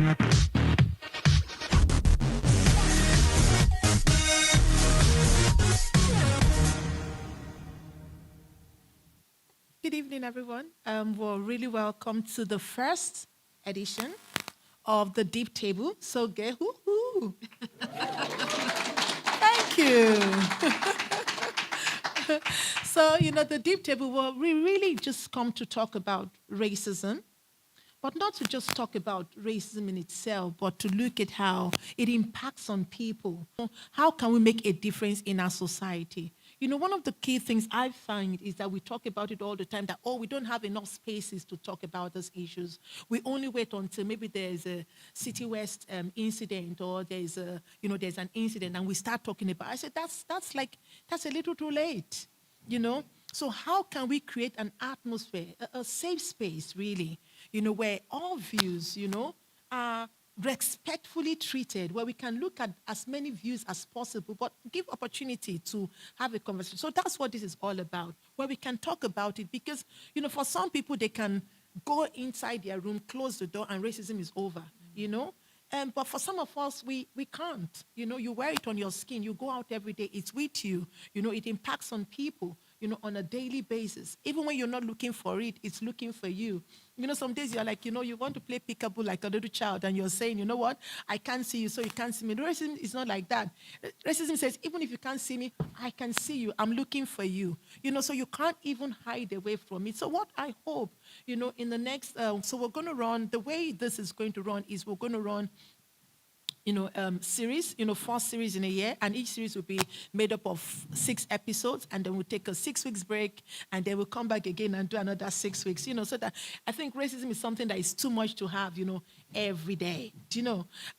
Good evening, everyone. Well, really welcome to the first edition of the Deep Table. So, get hoo-hoo. Thank you. So, the Deep Table, well, we really just come to talk about racism, but not to just talk about racism in itself, but to look at how it impacts on people. How can we make a difference in our society? One of the key things I find is that we talk about it all the time, that, we don't have enough spaces to talk about these issues. We only wait until maybe there's a City West incident, or there's an incident, and we start talking about it. I said, that's a little too late, So how can we create an atmosphere, a safe space, really, where all views, are respectfully treated, where we can look at as many views as possible, but give opportunity to have a conversation. So that's what this is all about, where we can talk about it, because, for some people, they can go inside their room, close the door, and racism is over, But for some of us, we can't. You wear it on your skin. You go out every day. It's with you. It impacts on people, on a daily basis. Even when you're not looking for it, it's looking for you. Some days you're like, you want to play peekaboo like a little child, and you're saying, you know what, I can't see you, so you can't see me. Racism is not like that. Racism says, even if you can't see me, I can see you. I'm looking for you. So you can't even hide away from it. So what I hope, in the next, so we're going to run, the way this is going to run is we're going to run series, 4 series in a year, and each series will be made up of 6 episodes, and then we'll take a 6 weeks break, and then we'll come back again and do another 6 weeks, so that I think racism is something that is too much to have, every day,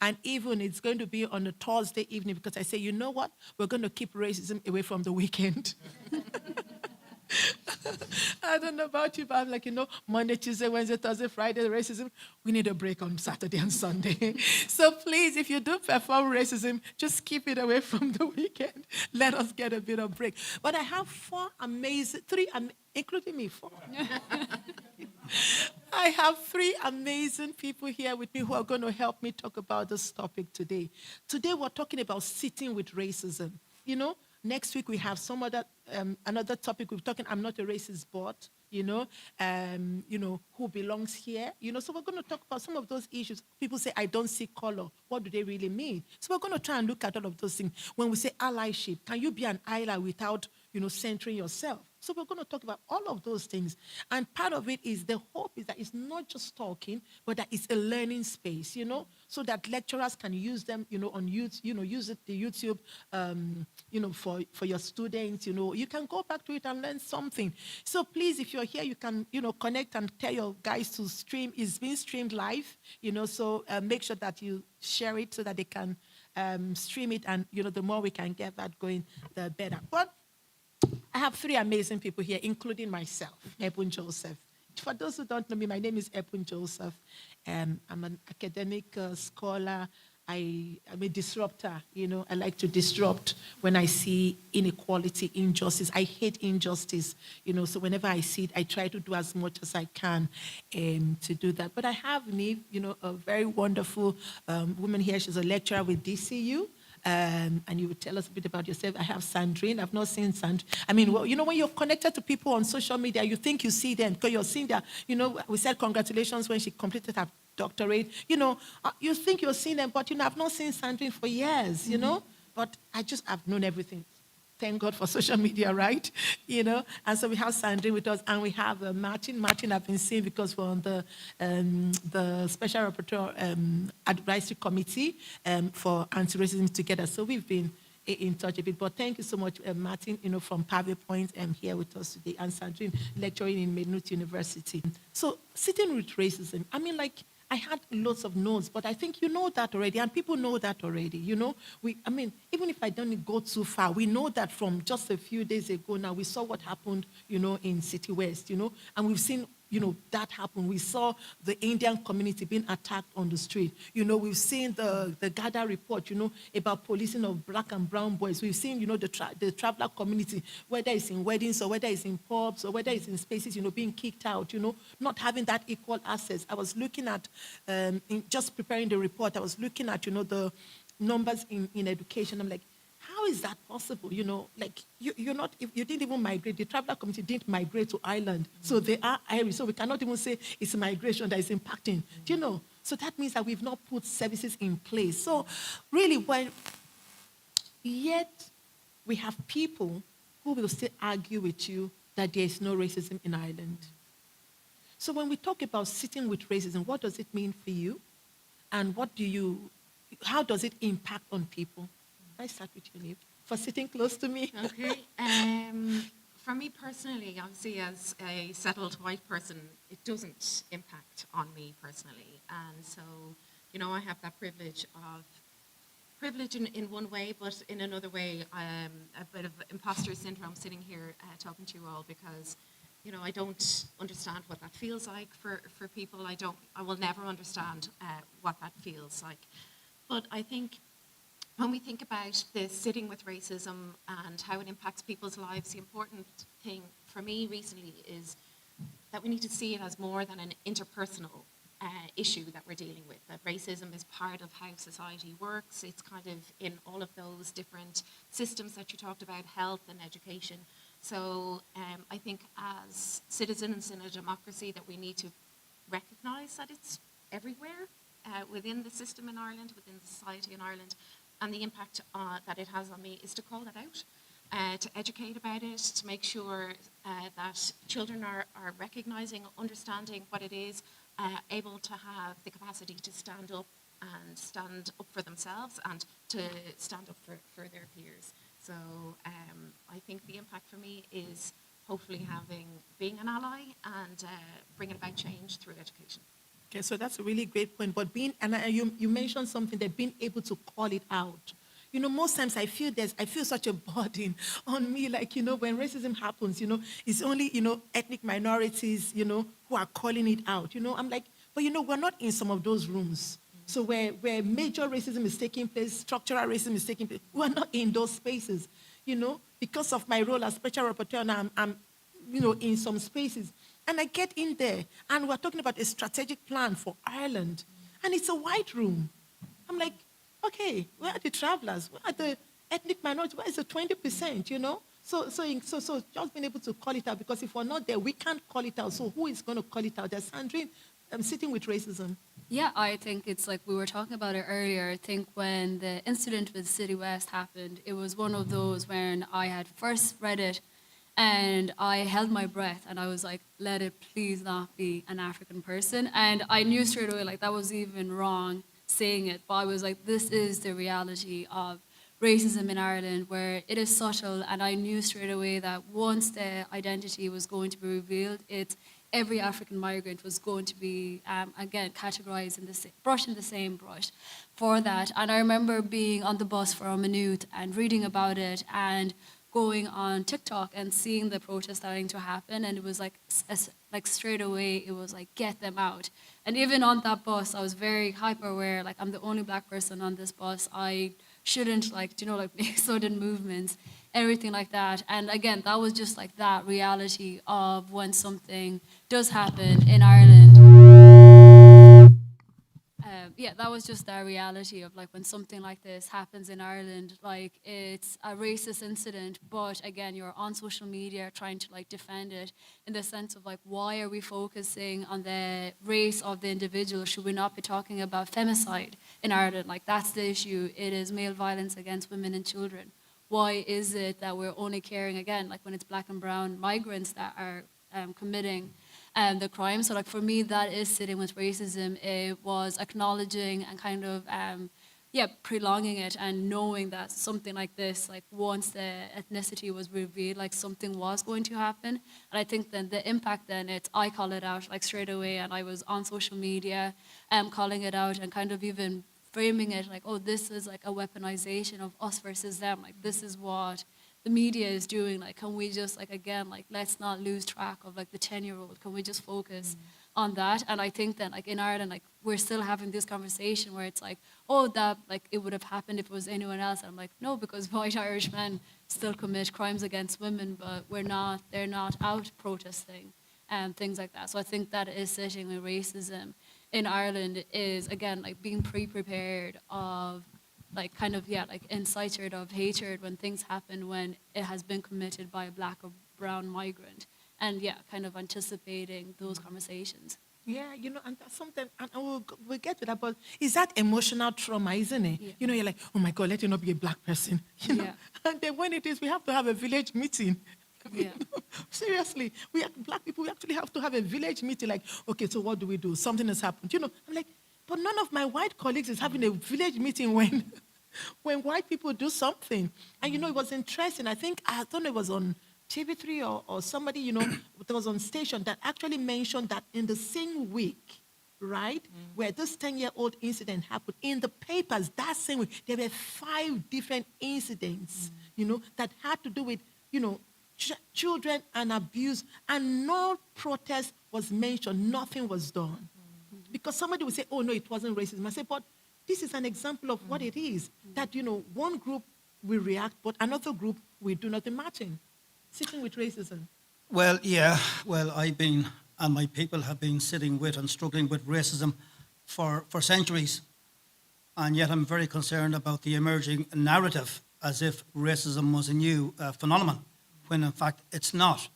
and even it's going to be on a Thursday evening, because I say, you know what, we're going to keep racism away from the weekend. I don't know about you, but I'm like, Monday, Tuesday, Wednesday, Thursday, Friday, racism. We need a break on Saturday and Sunday. So please, if you do perform racism, just keep it away from the weekend. Let us get a bit of break. But I have 4 amazing, 3, including me, 4. I have 3 amazing people here with me who are going to help me talk about this topic today. Today, we're talking about sitting with racism. Next week, we have some other, another topic. We're talking, I'm not a racist, but, who belongs here. So we're going to talk about some of those issues. People say, I don't see color. What do they really mean? So we're going to try and look at all of those things. When we say allyship, can you be an ally without, centering yourself? So we're going to talk about all of those things. And part of it is, the hope is that it's not just talking, but that it's a learning space, so that lecturers can use them, on YouTube, use it, the YouTube, for your students, you can go back to it and learn something. So please, if you're here, you can, connect and tell your guys to stream. It's being streamed live, so make sure that you share it so that they can stream it. And, the more we can get that going, the better. But I have 3 amazing people here, including myself, Ebun Joseph. For those who don't know me, my name is Ebun Joseph. I'm an academic scholar. I'm a disruptor, I like to disrupt when I see inequality, injustice. I hate injustice, so whenever I see it, I try to do as much as I can to do that. But I have Neve, a very wonderful woman here. She's a lecturer with DCU. And you would tell us a bit about yourself. I have Sandrine. I've not seen Sandrine. I mean, when you're connected to people on social media, you think you see them because you're seeing that, we said congratulations when she completed her doctorate. You think you're seeing them, but, I've not seen Sandrine for years, But I've known everything. Thank God for social media, right? And so we have Sandrine with us, and we have Martin. Martin I've been seeing because we're on the Special Rapporteur Advisory Committee for Anti-Racism Together. So we've been in touch a bit. But thank you so much, Martin, from Pavia Point, here with us today, and Sandrine lecturing in Maynooth University. So sitting with racism, I had lots of notes, but I think you know that already, and people know that already, even if I don't go too far, we know that from just a few days ago now, we saw what happened, in City West, and we've seen, that happen. We saw the Indian community being attacked on the street. We've seen the GADA report, about policing of black and brown boys. We've seen, the traveler community, whether it's in weddings or whether it's in pubs or whether it's in spaces, being kicked out, not having that equal access. I was looking at, just preparing the report, I was looking at, the numbers in education. I'm like, how is that possible? Like you're not, if you didn't even migrate, the traveler community didn't migrate to Ireland. So they are Irish. So we cannot even say it's migration that is impacting. Do you know? So that means that we've not put services in place. So really, yet we have people who will still argue with you that there is no racism in Ireland. So when we talk about sitting with racism, what does it mean for you? And how does it impact on people? I start with you, Liv, for sitting close to me. Okay. For me personally, obviously as a settled white person, it doesn't impact on me personally. And so, I have that privilege in one way, but in another way, a bit of imposter syndrome sitting here talking to you all because, I don't understand what that feels like for people. I will never understand what that feels like. But I think when we think about this sitting with racism and how it impacts people's lives, the important thing for me recently is that we need to see it as more than an interpersonal issue that we're dealing with, that racism is part of how society works. It's kind of in all of those different systems that you talked about, health and education. So I think as citizens in a democracy that we need to recognize that it's everywhere within the system in Ireland, within society in Ireland, and the impact that it has on me is to call it out, to educate about it, to make sure that children are recognizing, understanding what it is, able to have the capacity to stand up for themselves and to stand up for their peers. So I think the impact for me is hopefully being an ally and bringing about change through education. Okay, so that's a really great point. But you mentioned something that being able to call it out. Most times I feel such a burden on me. Like, when racism happens, it's only, ethnic minorities, who are calling it out. I'm like, but we're not in some of those rooms. So where major racism is taking place, structural racism is taking place, we're not in those spaces. Because of my role as special rapporteur, now I'm in some spaces. And I get in there, and we're talking about a strategic plan for Ireland. And it's a white room. I'm like, okay, where are the travelers? Where are the ethnic minorities? Where is the 20%, So just being able to call it out, because if we're not there, we can't call it out. So who is going to call it out? There's Sandrine sitting with racism. Yeah, I think it's like we were talking about it earlier. I think when the incident with City West happened, it was one of those when I had first read it, and I held my breath and I was like, let it please not be an African person. And I knew straight away, like, that was even wrong saying it. But I was like, this is the reality of racism in Ireland, where it is subtle. And I knew straight away that once the identity was going to be revealed, every African migrant was going to be, again, categorized in brushed in the same brush for that. And I remember being on the bus for a minute and reading about it and going on TikTok and seeing the protest starting to happen, and it was like straight away, it was like, get them out. And even on that bus, I was very hyper aware, like, I'm the only black person on this bus. I shouldn't, make sudden movements, everything like that. And again, that was just like that reality of when something does happen in Ireland. That was just our reality of like when something like this happens in Ireland, like it's a racist incident, but again, you're on social media trying to like defend it in the sense of like, why are we focusing on the race of the individual? Should we not be talking about femicide in Ireland? Like, that's the issue. It is male violence against women and children. Why is it that we're only caring, again, like when it's black and brown migrants that are committing the crime? So like for me, that is sitting with racism. It was acknowledging and kind of prolonging it and knowing that something like this, like once the ethnicity was revealed, like something was going to happen. And I think then the impact then, I call it out like straight away, and I was on social media calling it out and kind of even framing it like, oh, this is like a weaponization of us versus them. Like, this is what the media is doing. Like, can we just, like, again, like, let's not lose track of, like, the 10-year-old. Can we just focus on that? And I think that, like, in Ireland, like, we're still having this conversation where it's like, oh, that, like, it would have happened if it was anyone else. And I'm like, no, because white Irish men still commit crimes against women, but they're not out protesting and things like that. So I think that is sitting with racism in Ireland is, again, like, being pre-prepared of, like, kind of, yeah, like, incited of hatred when things happen when it has been committed by a black or brown migrant. And, yeah, kind of anticipating those conversations. Yeah, and that's something, and we'll get to that, but is that emotional trauma, isn't it? Yeah. You're like, oh my God, let it not be a black person. Yeah. And then when it is, we have to have a village meeting. Yeah. Seriously, black people, we actually have to have a village meeting, like, okay, so what do we do? Something has happened. I'm like, but none of my white colleagues is having a village meeting when when white people do something. And, it was interesting. I don't know, it was on TV3 or somebody, that was on station that actually mentioned that in the same week, right, where this 10-year-old incident happened, in the papers that same week, there were 5 different incidents, that had to do with, children and abuse, and no protest was mentioned, nothing was done. Because somebody would say, oh, no, it wasn't racism. I say, but this is an example of what it is, that, one group will react, but another group will do nothing. Martin, sitting with racism. Well, yeah. Well, I've been, and my people have been sitting with and struggling with racism for centuries. And yet I'm very concerned about the emerging narrative as if racism was a new phenomenon, when in fact it's not.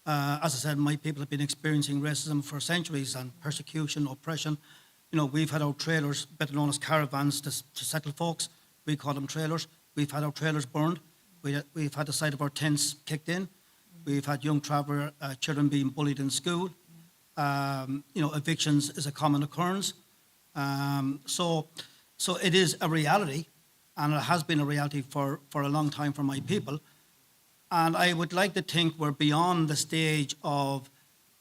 As I said, my people have been experiencing racism for centuries and persecution, oppression. We've had our trailers, better known as caravans, to settle folks. We call them trailers. We've had our trailers burned. We've had the side of our tents kicked in. We've had young traveller children being bullied in school. Evictions is a common occurrence. So it is a reality, and it has been a reality for a long time for my people. And I would like to think we're beyond the stage of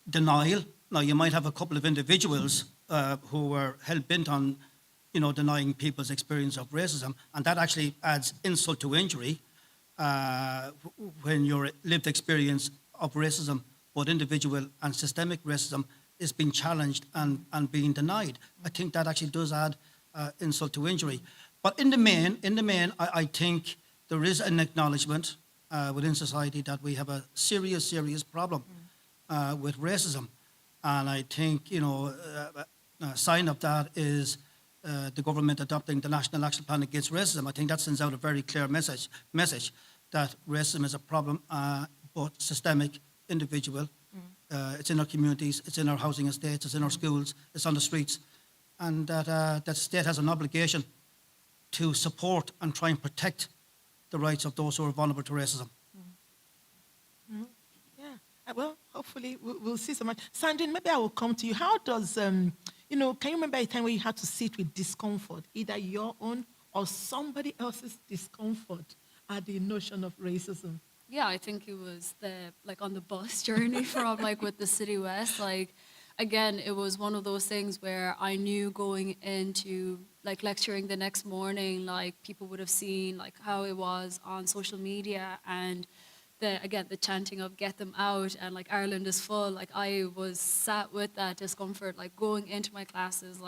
denial. Now, you might have a couple of individuals who were hell-bent on, denying people's experience of racism, and that actually adds insult to injury when your lived experience of racism, both individual and systemic racism, is being challenged and being denied. I think that actually does add insult to injury. But in the main, I think there is an acknowledgement within society that we have a serious problem with racism. And I think, a sign of that is the government adopting the National Action Plan Against Racism. I think that sends out a very clear message that racism is a problem, both systemic, individual. It's in our communities, it's in our housing estates, it's in our schools, it's on the streets. And that the state has an obligation to support and try and protect the rights of those who are vulnerable to racism. Yeah. Well, hopefully we'll see so much. Sandrine, maybe I will come to you. How does, can you remember a time where you had to sit with discomfort, either your own or somebody else's discomfort at the notion of racism? Yeah, I think it was on the bus journey from with the City West. Again, it was one of those things where I knew going into lecturing the next morning, people would have seen how it was on social media, and the chanting of "get them out" and Ireland is full. I was sat with that discomfort, going into my classes,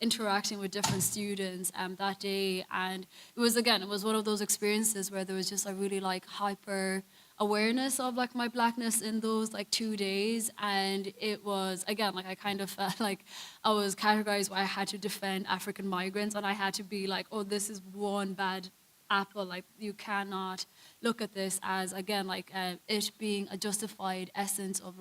interacting with different students that day, and it was one of those experiences where there was just a really hyper awareness of my blackness in those 2 days, and it was again I kind of felt like I was categorized where I had to defend African migrants, and I had to be oh, this is one bad apple, you cannot look at this as again it being a justified essence of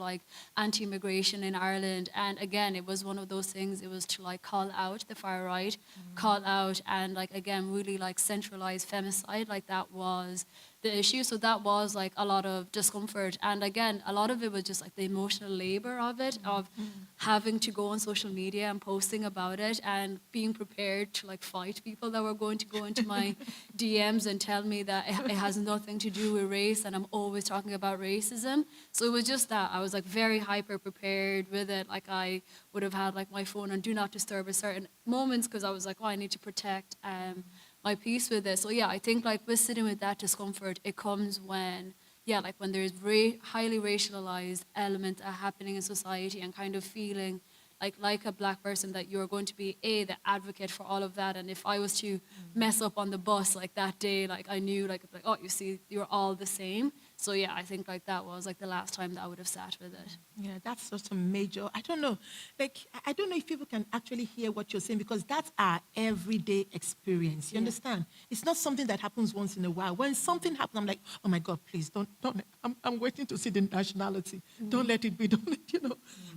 anti-immigration in Ireland. And again, it was one of those things, it was to call out the far right, call out and again really centralize femicide, that was the issue. So that was a lot of discomfort, and again a lot of it was just the emotional labor of it, of having to go on social media and posting about it and being prepared to fight people that were going to go into my DMs and tell me that it has nothing to do with race and I'm always talking about racism. So it was just that I was very hyper prepared with it. I would have had my phone on do not disturb at certain moments because I was oh, I need to protect my piece with it. So yeah, I think like with sitting with that discomfort, it comes when, yeah, like when there's highly racialized element happening in society and kind of feeling like a black person that you're going to be the advocate for all of that. And if I was to mess up on the bus like that day, like I knew like oh, you see, you're all the same. So yeah, I think like that was like the last time that I would have sat with it. Yeah, that's such a major. I don't know. Like, I don't know if people can actually hear what you're saying because that's our everyday experience. You understand? It's not something that happens once in a while. When something happens, I'm like, oh my God, please don't. I'm waiting to see the nationality. Don't let it be. Don't let,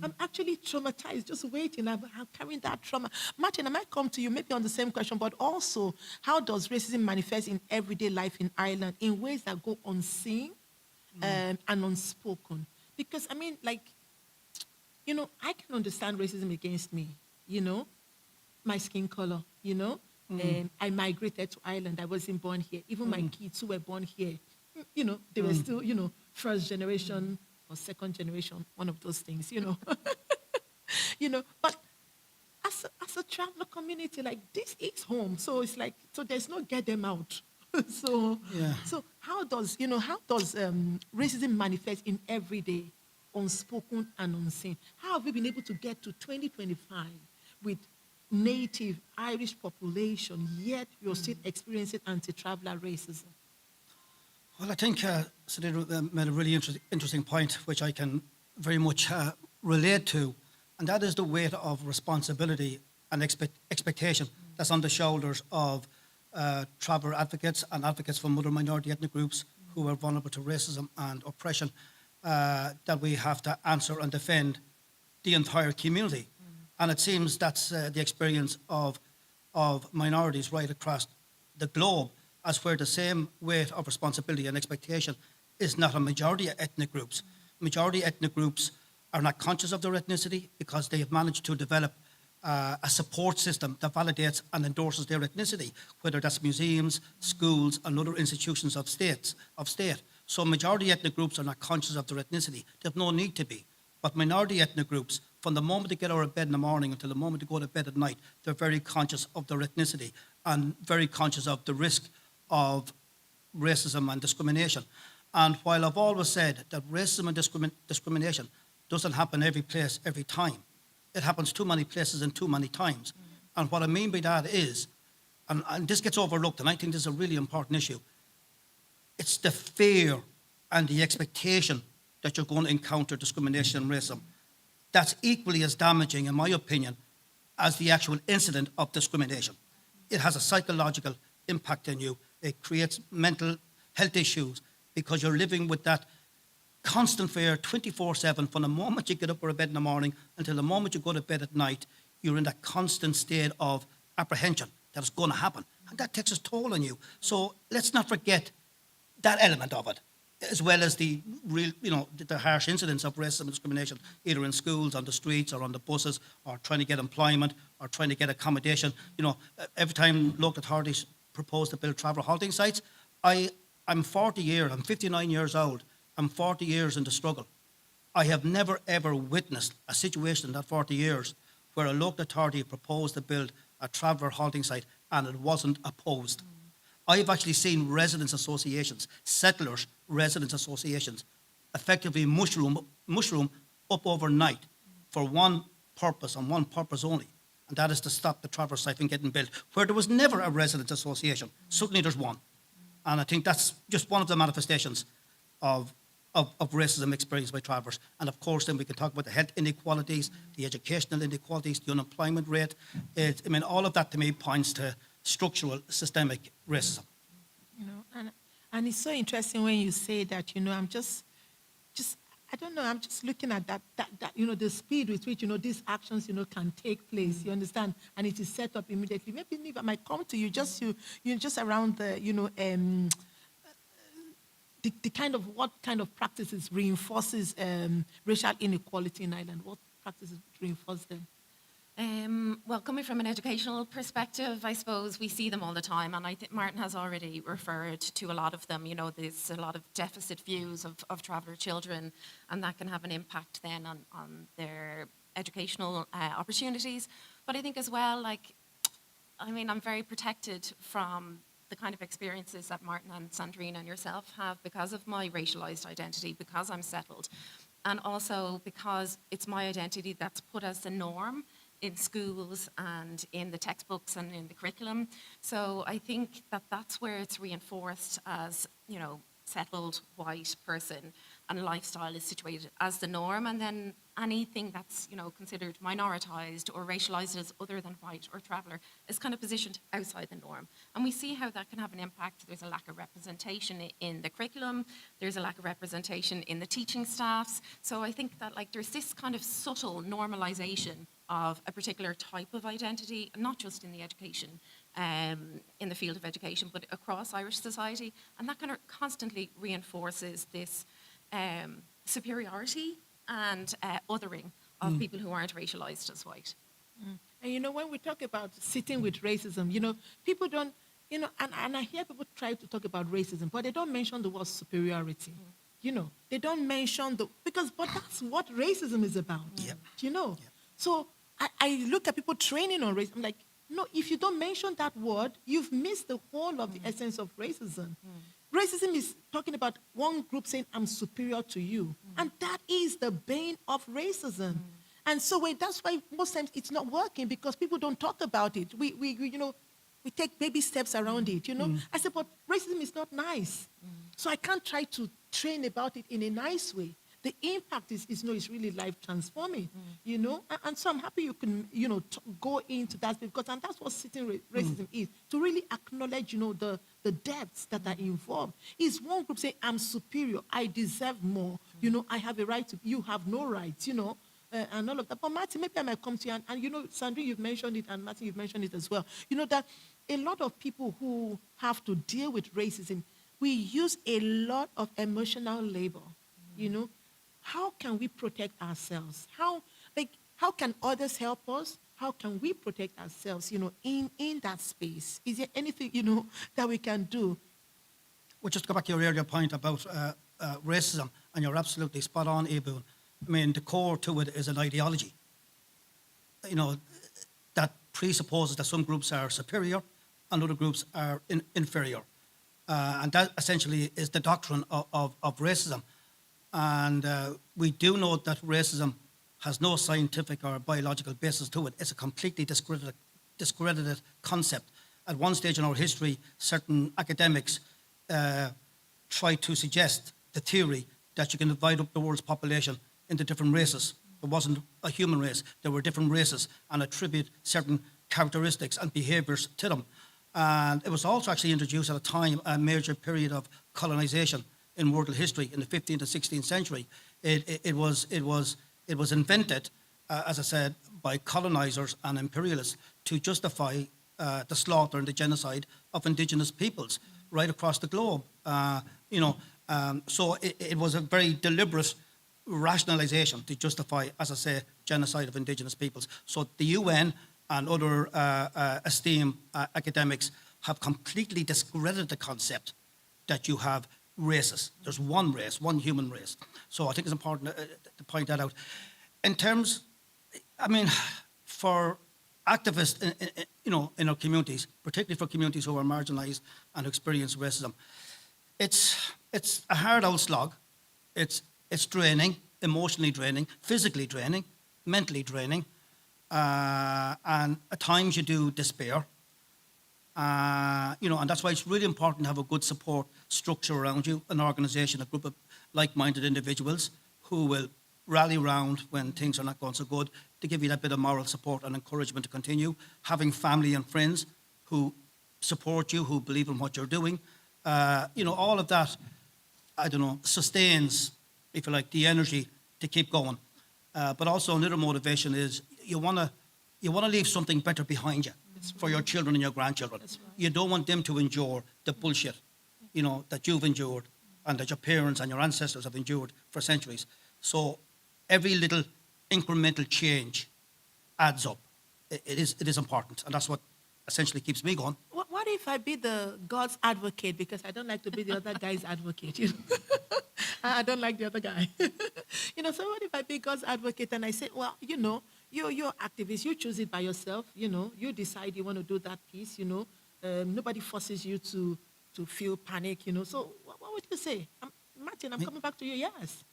I'm actually traumatized, just waiting. I'm carrying that trauma. Martin, I might come to you maybe on the same question, but also, how does racism manifest in everyday life in Ireland in ways that go unseen and unspoken? Because, I mean, like, I can understand racism against me, my skin color, I migrated to Ireland. I wasn't born here. Even my kids who were born here, they were still, first generation or second generation, one of those things, But as a traveler community, like, this is home. So it's like, so there's no get them out. so, Yeah. so how does racism manifest in everyday, unspoken and unseen? How have we been able to get to 2025 with native Irish population, yet you're still experiencing anti-traveler racism? Well, I think Sadira made a really interesting point, which I can very much relate to, and that is the weight of responsibility and expectation that's on the shoulders of traveller advocates and advocates from other minority ethnic groups who are vulnerable to racism and oppression, that we have to answer and defend the entire community. And it seems that's the experience of minorities right across the globe, as where the same weight of responsibility and expectation is not on majority ethnic groups. Majority ethnic groups are not conscious of their ethnicity because they have managed to develop a support system that validates and endorses their ethnicity, whether that's museums, schools, and other institutions of state. So majority ethnic groups are not conscious of their ethnicity. They have no need to be. But minority ethnic groups, from the moment they get out of bed in the morning until the moment they go to bed at night, they're very conscious of their ethnicity and very conscious of the risk of racism and discrimination. And while I've always said that racism and discrimination doesn't happen every place, every time, it happens too many places and too many times. And what I mean by that is, and this gets overlooked, and I think this is a really important issue, it's the fear and the expectation that you're going to encounter discrimination and racism. That's equally as damaging, in my opinion, as the actual incident of discrimination. It has a psychological impact on you. It creates mental health issues because you're living with that constant fear 24/7 from the moment you get up out of bed in the morning until the moment you go to bed at night. You're in that constant state of apprehension that it's going to happen. And that takes its toll on you. So let's not forget that element of it, as well as the real, the harsh incidents of racism and discrimination, either in schools, on the streets, or on the buses, or trying to get employment, or trying to get accommodation. Every time local authorities propose to build travel halting sites, I'm 59 years old. I'm 40 years in the struggle. I have never, ever witnessed a situation in that 40 years where a local authority proposed to build a traveller halting site and it wasn't opposed. I've actually seen residents' associations, settlers' residents' associations, effectively mushroom up overnight for one purpose and one purpose only, and that is to stop the traveller site from getting built, where there was never a residents' association. Suddenly there's one. And I think that's just one of the manifestations of racism experienced by travellers. And of course, then we can talk about the health inequalities, the educational inequalities, the unemployment rate. All of that to me points to structural systemic racism. And it's so interesting when you say that, I'm just I don't know, I'm just looking at that the speed with which, these actions, can take place, you understand? And it is set up immediately. Maybe if I might come to you, just around the, what kind of practices reinforces racial inequality in Ireland? What practices reinforce them? Well, coming from an educational perspective, I suppose we see them all the time, and I think Martin has already referred to a lot of them. There's a lot of deficit views of traveller children, and that can have an impact then on their educational opportunities. But I think as well, I mean, I'm very protected from the kind of experiences that Martin and Sandrine and yourself have because of my racialized identity, because I'm settled, and also because it's my identity that's put as the norm in schools and in the textbooks and in the curriculum. So I think that that's where it's reinforced as, you know, settled white person, and lifestyle is situated as the norm, and then anything that's, you know, considered minoritized or racialized as other than white or traveler is kind of positioned outside the norm. And we see how that can have an impact. There's a lack of representation in the curriculum, there's a lack of representation in the teaching staffs. So I think that, like, there's this kind of subtle normalization of a particular type of identity, not just in the education, in the field of education, but across Irish society. And that kind of constantly reinforces this superiority and othering of people who aren't racialized as white. And, you know, when we talk about sitting with racism, you know, people don't, you know, and I hear people try to talk about racism, but they don't mention the word superiority. You know, they don't mention but that's what racism is about. Yep. You know? Yep. So I look at people training on racism, I'm like, no, if you don't mention that word, you've missed the whole of the essence of racism. Racism is talking about one group saying, I'm superior to you. And that is the bane of racism. And so that's why most times it's not working, because people don't talk about it. We you know, we take baby steps around it, you know. I said, but racism is not nice. So I can't try to train about it in a nice way. The impact is really life transforming, you know. And so I'm happy you can, you know, go into that, because, and that's what sitting racism is, to really acknowledge, you know, the depths that are involved. Is one group saying, I'm superior, I deserve more, you know, I have a right to, you have no rights, you know, and all of that. But Martin, maybe I might come to you, and you know, Sandrine, you've mentioned it, and Martin, you've mentioned it as well. You know that a lot of people who have to deal with racism, we use a lot of emotional labor, you know. How can we protect ourselves? How can others help us? How can we protect ourselves, you know, in that space? Is there anything, you know, that we can do? Well, just to go back to your earlier point about racism, and you're absolutely spot on, Ebun. I mean, the core to it is an ideology, you know, that presupposes that some groups are superior and other groups are inferior. And that essentially is the doctrine of racism. And we do know that racism has no scientific or biological basis to it. It's a completely discredited concept. At one stage in our history, certain academics tried to suggest the theory that you can divide up the world's population into different races. It wasn't a human race. There were different races, and attribute certain characteristics and behaviours to them. And it was also actually introduced at a time, a major period of colonisation in world history in the 15th and 16th century. It was invented, as I said, by colonizers and imperialists to justify the slaughter and the genocide of indigenous peoples right across the globe. So it was a very deliberate rationalization to justify, as I say, genocide of indigenous peoples. So the UN and other esteemed academics have completely discredited the concept that you have races. There's one race, one human race. So I think it's important to point that out. In terms, I mean, for activists, in our communities, particularly for communities who are marginalised and experience racism, it's a hard old slog. It's draining, emotionally draining, physically draining, mentally draining, and at times you do despair. And that's why it's really important to have a good support structure around you, an organisation, a group of like-minded individuals who will rally around when things are not going so good, to give you that bit of moral support and encouragement to continue. Having family and friends who support you, who believe in what you're doing, all of that, sustains, if you like, the energy to keep going. But also another motivation is you want to leave something better behind you for your children and your grandchildren. Right. You don't want them to endure the bullshit, that you've endured and that your parents and your ancestors have endured for centuries. So every little incremental change adds up. It is important, and that's what essentially keeps me going. What if I be the God's advocate, because I don't like to be the other guy's advocate, you know? I don't like the other guy. So what if I be God's advocate and I say, well, you're activist. You choose it by yourself. You decide you want to do that piece. Nobody forces you to feel panic. So what would you say, Martin? I'm coming back to you. Yes.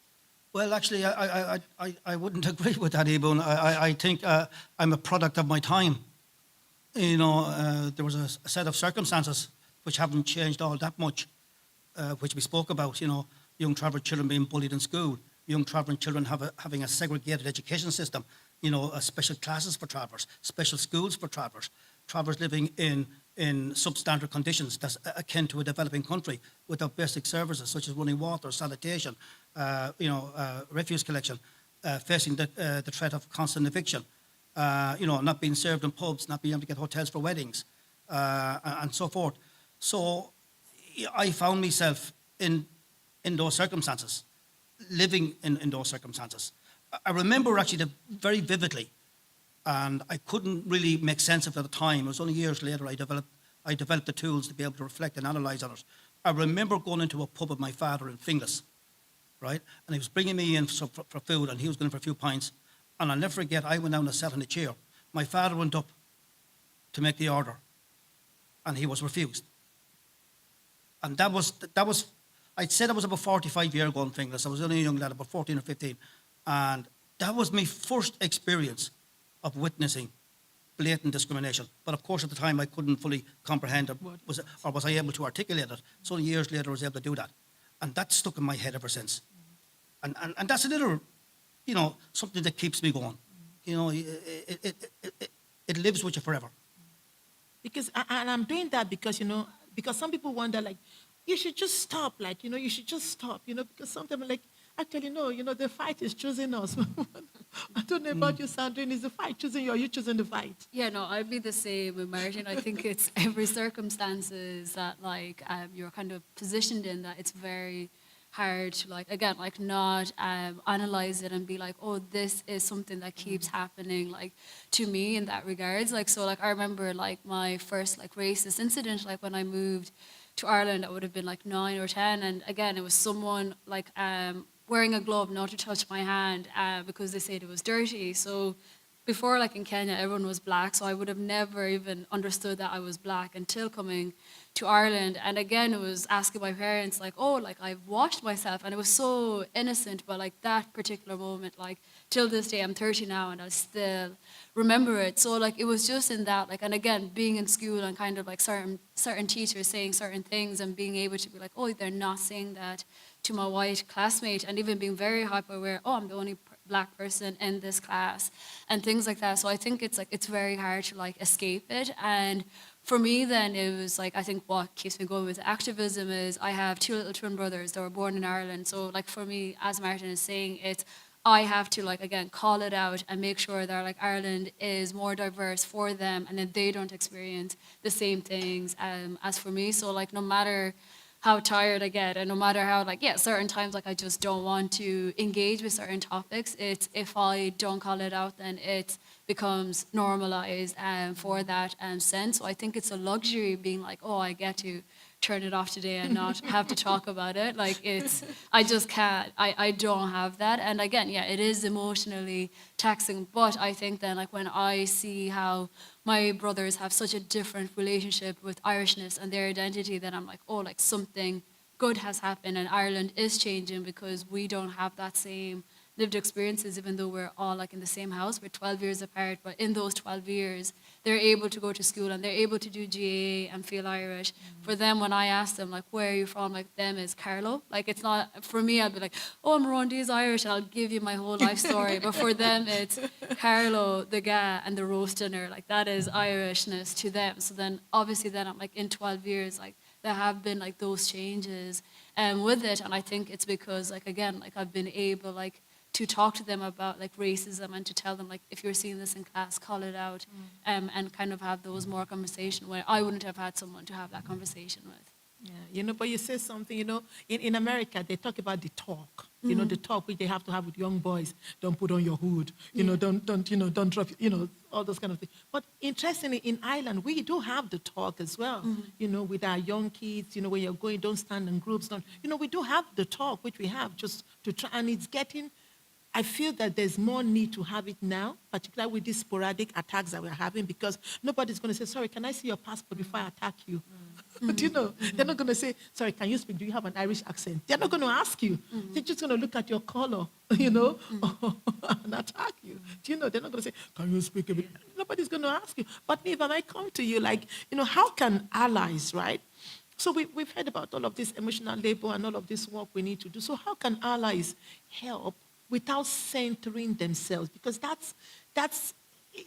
Well, actually, I wouldn't agree with that, Ebun. I think I'm a product of my time. There was a set of circumstances which haven't changed all that much, which we spoke about. Young traveling children being bullied in school, young traveling children having a segregated education system. Special classes for travellers, special schools for travellers living in substandard conditions that's akin to a developing country without basic services such as running water, sanitation, refuse collection, facing the threat of constant eviction, not being served in pubs, not being able to get hotels for weddings, and so forth. So I found myself in those circumstances, living in those circumstances. I remember actually very vividly, and I couldn't really make sense of it at the time. It was only years later I developed the tools to be able to reflect and analyse on it. I remember going into a pub with my father in Finglas, right? And he was bringing me in for food, and he was going for a few pints. And I'll never forget, I went down and sat in a chair. My father went up to make the order, and he was refused. And that was I'd say that was about 45 years ago in Finglas. I was only a young lad, about 14 or 15. And that was my first experience of witnessing blatant discrimination. But of course, at the time, I couldn't fully comprehend or was I able to articulate it. So years later, I was able to do that. And that stuck in my head ever since. And that's another, something that keeps me going. It lives with you forever. Because, and I'm doing that because some people wonder, like, you should just stop, like, you should just stop, because sometimes, like, actually, no, the fight is choosing us. I don't know about you, Sandrine. Is the fight choosing you, or you choosing the fight? Yeah, no, I'd be the same with Martin. I think it's every circumstances that, like, you're kind of positioned in that it's very hard to, like, again, like, not analyze it and be like, oh, this is something that keeps happening, like, to me in that regards. Like, so, like, I remember, like, my first, like, racist incident, like, when I moved to Ireland, I would have been, like, 9 or 10. And, again, it was someone, like, wearing a glove not to touch my hand because they said it was dirty. So before, like in Kenya, everyone was black, so I would have never even understood that I was black until coming to Ireland. And again, it was asking my parents, like, oh, like, I've washed myself. And it was so innocent, but like that particular moment, like till this day, I'm 30 now and I still remember it. So like it was just in that, like, and again, being in school and kind of like certain teachers saying certain things and being able to be like, oh, they're not saying that to my white classmate, and even being very hyper aware, oh, I'm the only black person in this class and things like that. So I think it's like it's very hard to like escape it. And for me then it was like, I think what keeps me going with activism is I have 2 little twin brothers that were born in Ireland. So like for me, as Martin is saying, it's I have to like again call it out and make sure that like Ireland is more diverse for them and that they don't experience the same things as for me. So like no matter how tired I get, and no matter how, like, yeah, certain times, like, I just don't want to engage with certain topics. It's if I don't call it out, then it becomes normalized for that sense. So I think it's a luxury being like, oh, I get to turn it off today and not have to talk about it. Like, it's, I just can't, I don't have that. And again, yeah, it is emotionally taxing. But I think then, like, when I see how my brothers have such a different relationship with Irishness and their identity, then I'm like, oh, like something good has happened and Ireland is changing because we don't have that same lived experiences, even though we're all like in the same house. We're 12 years apart, but in those 12 years, they're able to go to school and they're able to do GAA and feel Irish. For them, when I ask them, like, where are you from? Like, them is Carlo. Like, it's not, for me, I'd be like, oh, I'm Rwandese Irish, and I'll give you my whole life story. But for them, it's Carlo, the ga, and the roast dinner. Like, that is Irishness to them. So then, obviously, then I'm like, in 12 years, like, there have been, like, those changes with it. And I think it's because, like, again, like, I've been able, like, to talk to them about like racism and to tell them like if you're seeing this in class, call it out, and kind of have those more conversation where I wouldn't have had someone to have that conversation with. Yeah, but you say something, in America, they talk about the talk, the talk which they have to have with young boys. Don't put on your hood, don't drop, all those kind of things. But interestingly, in Ireland, we do have the talk as well, with our young kids, when you're going, don't stand in groups. We do have the talk, which we have just to try, and it's getting, I feel that there's more need to have it now, particularly with these sporadic attacks that we're having, because nobody's going to say, sorry, can I see your passport before I attack you? Do you know? They're not going to say, sorry, can you speak? Do you have an Irish accent? They're not going to ask you. They're just going to look at your color, and attack you. Do you know? They're not going to say, can you speak a bit? Nobody's going to ask you. But if I might come to you, like, how can allies, right? So we've heard about all of this emotional labor and all of this work we need to do. So how can allies help without centering themselves? Because that's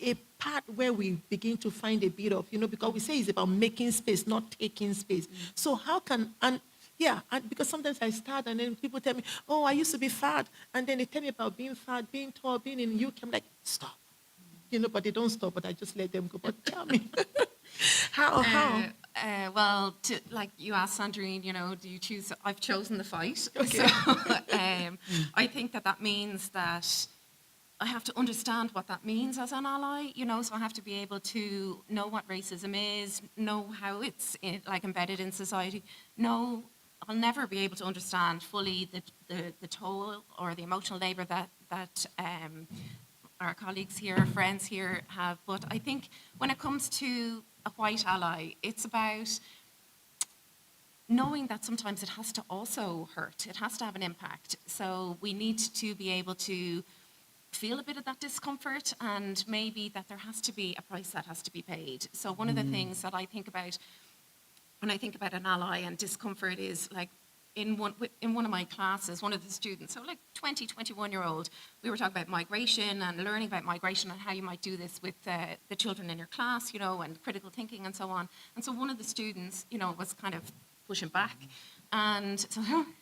a part where we begin to find a bit of, because we say it's about making space, not taking space. So how can, and because sometimes I start and then people tell me, oh, I used to be fat. And then they tell me about being fat, being tall, being in the UK. I'm like, stop. But they don't stop, but I just let them go. But tell me, how? Well, like you asked Sandrine, do you choose? I've chosen the fight. Okay. So I think that means that I have to understand what that means as an ally, so I have to be able to know what racism is, know how it's embedded in society. No, I'll never be able to understand fully the toll or the emotional labor that our colleagues here, our friends here have. But I think when it comes to a white ally, it's about knowing that sometimes it has to also hurt. It has to have an impact. So we need to be able to feel a bit of that discomfort, and maybe that there has to be a price that has to be paid. So one of the things that I think about when I think about an ally and discomfort is like in one of my classes, one of the students, so like 21-year-old, we were talking about migration and learning about migration and how you might do this with the children in your class, and critical thinking and so on. And so one of the students, was kind of pushing back. And so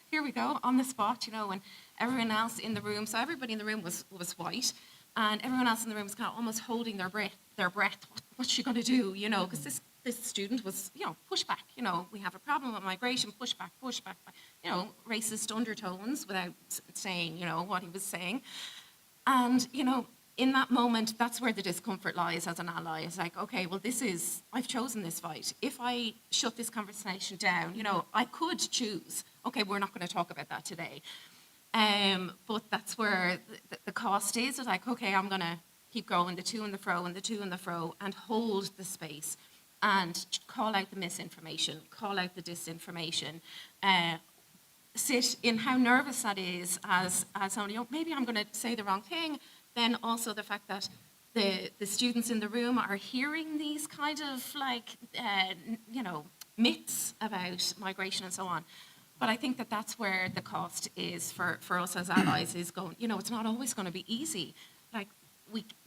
here we go, on the spot, and everyone else in the room, so everybody in the room was white, and everyone else in the room was kind of almost holding their breath. What's she going to do, because this student was, push back, we have a problem with migration, push back, racist undertones without saying, what he was saying. And, in that moment, that's where the discomfort lies as an ally. It's like, okay, well, I've chosen this fight. If I shut this conversation down, I could choose, okay, we're not going to talk about that today. But that's where the cost is. It's like, okay, I'm going to keep going, the to and the fro and the to and the fro, and hold the space and call out the misinformation, call out the disinformation, sit in how nervous that is as someone, maybe I'm going to say the wrong thing. Then also the fact that the students in the room are hearing these kind of myths about migration and so on. But I think that's where the cost is for us as allies is going, it's not always going to be easy. Like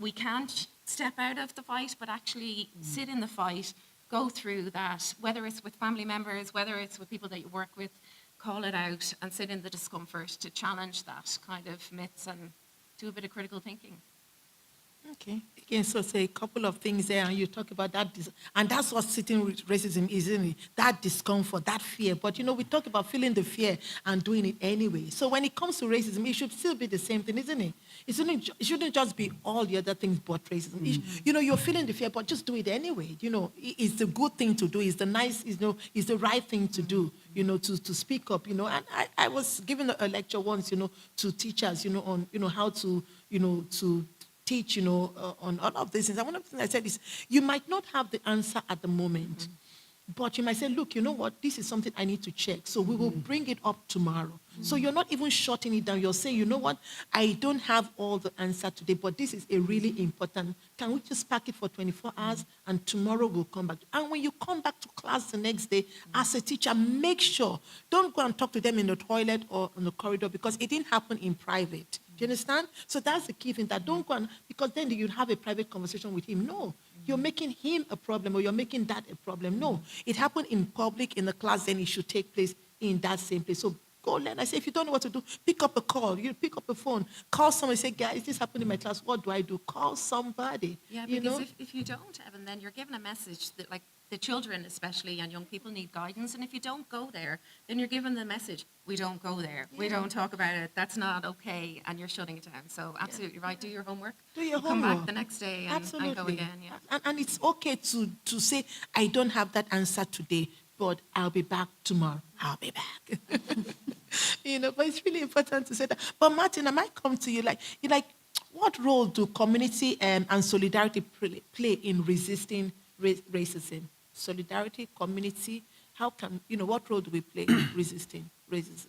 we can't step out of the fight, but actually sit in the fight, go through that, whether it's with family members, whether it's with people that you work with, call it out and sit in the discomfort to challenge that kind of myths and do a bit of critical thinking. Okay. Again, so say a couple of things there, and you talk about that, and that's what sitting with racism is, isn't it? That discomfort, that fear. But, we talk about feeling the fear and doing it anyway. So when it comes to racism, it should still be the same thing, isn't it? It shouldn't just be all the other things but racism. You're feeling the fear, but just do it anyway. It's the good thing to do. It's the nice, it's the right thing to do, to speak up, And I was giving a lecture once, to teachers, on, how to, to teach, on all of these things. And one of the things I said is, you might not have the answer at the moment, but you might say, look, you know what, this is something I need to check. So we will bring it up tomorrow. So you're not even shutting it down. You're saying, you know what, I don't have all the answer today, but this is a really important. Can we just pack it for 24 hours and tomorrow we'll come back? And when you come back to class the next day, as a teacher, make sure, don't go and talk to them in the toilet or in the corridor because it didn't happen in private. Do you understand? So that's the key thing, that don't go and, because then you'd have a private conversation with him. No, you're making him a problem or you're making that a problem. No, it happened in public, in the class, then it should take place in that same place. So go learn. I say, if you don't know what to do, pick up a call. You pick up a phone, call somebody, say, guys, this happened in my class. What do I do? Call somebody. Yeah, because if you don't, Evan, then you're given a message that, like, the children especially and young people need guidance. And if you don't go there, then you're given the message, we don't go there. Yeah. We don't talk about it. That's not okay. And you're shutting it down. So absolutely right. Do your homework. Do your homework. Come back the next day and go again. Yeah. And it's okay to say, I don't have that answer today, but I'll be back tomorrow. I'll be back. But it's really important to say that. But Martin, I might come to you what role do community and solidarity play in resisting racism? Solidarity, community, how can, what role do we play in resisting racism?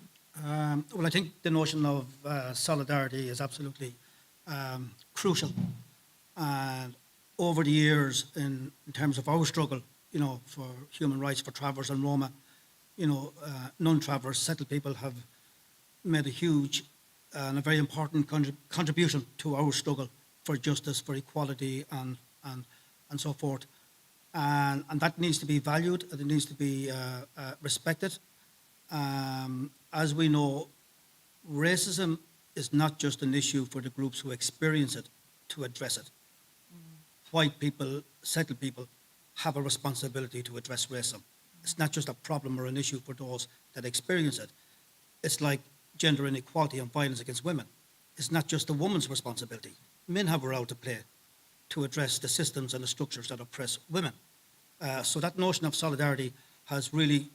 Well, I think the notion of solidarity is absolutely crucial. And over the years, in terms of our struggle, for human rights for travellers and Roma, non-travellers, settled people have made a huge and a very important contribution to our struggle for justice, for equality, and so forth. And that needs to be valued, and it needs to be respected. As we know, racism is not just an issue for the groups who experience it to address it. White people, settled people, have a responsibility to address racism. It's not just a problem or an issue for those that experience it. It's like gender inequality and violence against women. It's not just a woman's responsibility. Men have a role to play to address the systems and the structures that oppress women. So that notion of solidarity has really,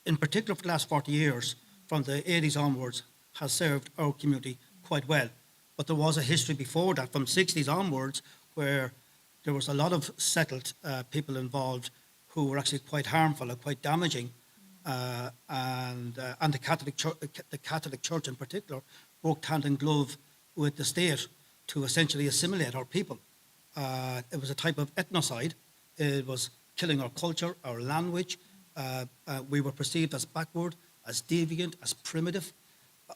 in particular for the last 40 years, from the 80s onwards, has served our community quite well. But there was a history before that, from 60s onwards, where there was a lot of settled people involved who were actually quite harmful and quite damaging. And the Catholic Church in particular worked hand in glove with the state to essentially assimilate our people. It was a type of ethnocide. It was killing our culture, our language. We were perceived as backward, as deviant, as primitive,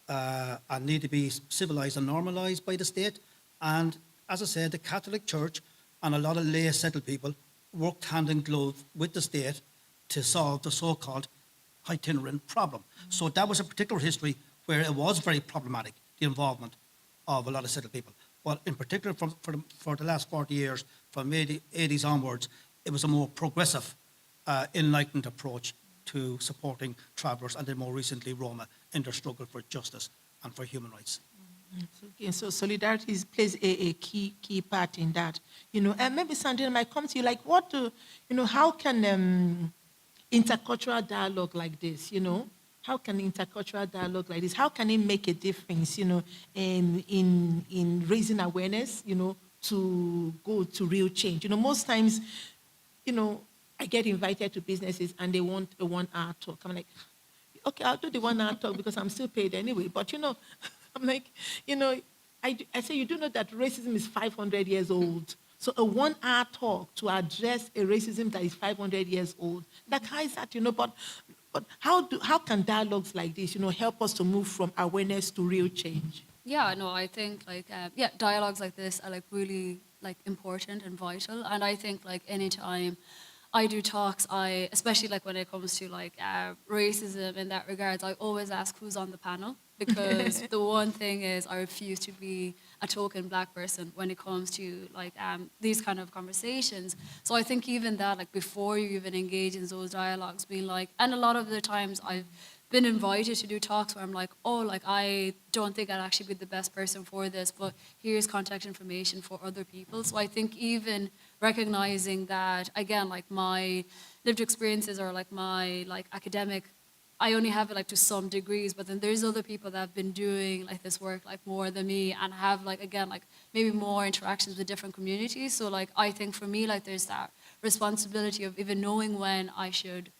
and need to be civilized and normalized by the state. And as I said, the Catholic Church and a lot of lay settled people worked hand in glove with the state to solve the so-called itinerant problem. So that was a particular history where it was very problematic, the involvement of a lot of settled people. But in particular, for the last 40 years, from 80s onwards, it was a more progressive, enlightened approach to supporting travellers, and then more recently Roma, in their struggle for justice and for human rights. Okay, so solidarity plays a key part in that. And maybe Sandrine might come to you, how can intercultural dialogue like this, how can intercultural dialogue like this, how can it make a difference, in raising awareness, to go to real change? Most times, I get invited to businesses and they want a 1 hour talk. I'm like, okay, I'll do the 1 hour talk because I'm still paid anyway. But, I'm like, I say, you do know that racism is 500 years old. So a 1 hour talk to address a racism that is 500 years old, how is that, but how can dialogues like this, help us to move from awareness to real change? Yeah, no, I think dialogues like this are really important and vital. And I think anytime I do talks, especially when it comes to racism in that regards, I always ask who's on the panel, because the one thing is I refuse to be a token black person when it comes to these kind of conversations. So I think even that before you even engage in those dialogues, being and a lot of the times I've been invited to do talks where I'm I don't think I'd actually be the best person for this, but here's contact information for other people. So I think even recognizing that, again, my lived experiences or my academic, I only have it to some degrees, but then there's other people that have been doing this work more than me and have again maybe more interactions with different communities. So I think for me there's that responsibility of even knowing when I should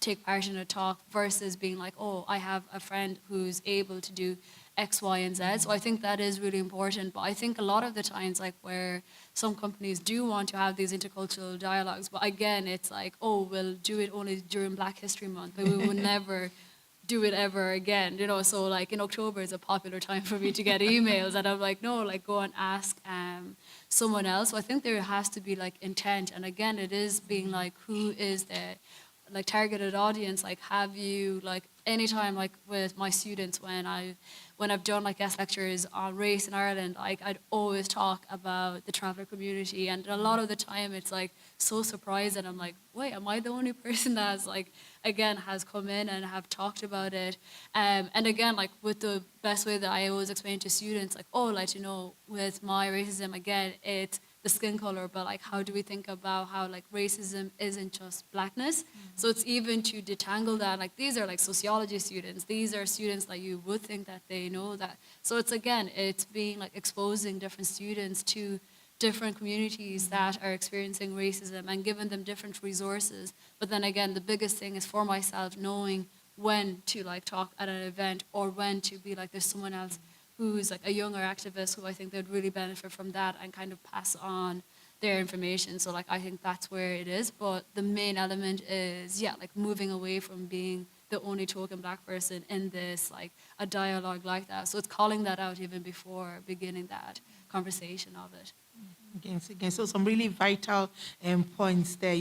take part in a talk versus being oh, I have a friend who's able to do X, Y, and Z. So I think that is really important. But I think a lot of the times where some companies do want to have these intercultural dialogues, but again, it's oh, we'll do it only during Black History Month, but we will never do it ever again, so in October is a popular time for me to get emails, and I'm no, go and ask someone else. So I think there has to be intent, and again, it is being who is the targeted audience. Have you anytime with my students when I've done guest lectures on race in Ireland, I'd always talk about the traveller community, and a lot of the time it's so surprising. I'm wait, am I the only person that's again has come in and have talked about it? And again, with the best way that I always explain to students, with my racism, again, it's the skin color, but like how do we think about how like racism isn't just blackness? So it's even to detangle that, like these are like sociology students, these are students that you would think that they know that. So it's again, it's being like exposing different students to different communities that are experiencing racism and giving them different resources. But then again, the biggest thing is for myself knowing when to like talk at an event or when to be like there's someone else who's like a younger activist who I think they'd really benefit from that and kind of pass on their information. So like I think that's where it is. But the main element is like moving away from being the only token black person in this like a dialogue like that. So it's calling that out even before beginning that conversation of it. Again, so some really vital points there,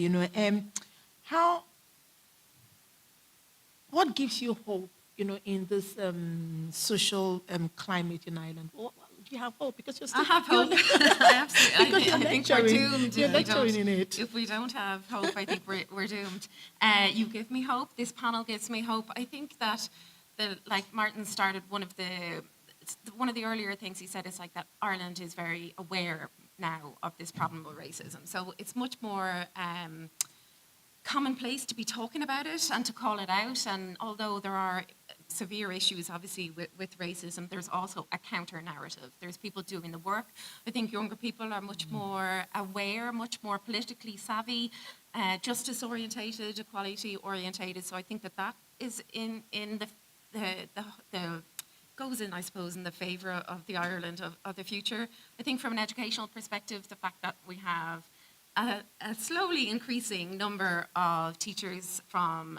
what gives you hope, in this social climate in Ireland? Do you have hope? Because you're still, I have hope. Because I you're think we're lecturing. doomed. You're if we lecturing don't- in it. If we don't have hope, I think we're doomed. You give me hope. This panel gives me hope. I think that, like Martin started one of the earlier things he said is like that Ireland is very aware now of this problem of racism. So it's much more commonplace to be talking about it and to call it out. And although there are severe issues, obviously, with racism, there's also a counter-narrative. There's people doing the work. I think younger people are much more aware, much more politically savvy, justice-orientated, equality-orientated. So I think that is in the goes in, I suppose, in the favour of the Ireland of the future. I think from an educational perspective, the fact that we have a slowly increasing number of teachers from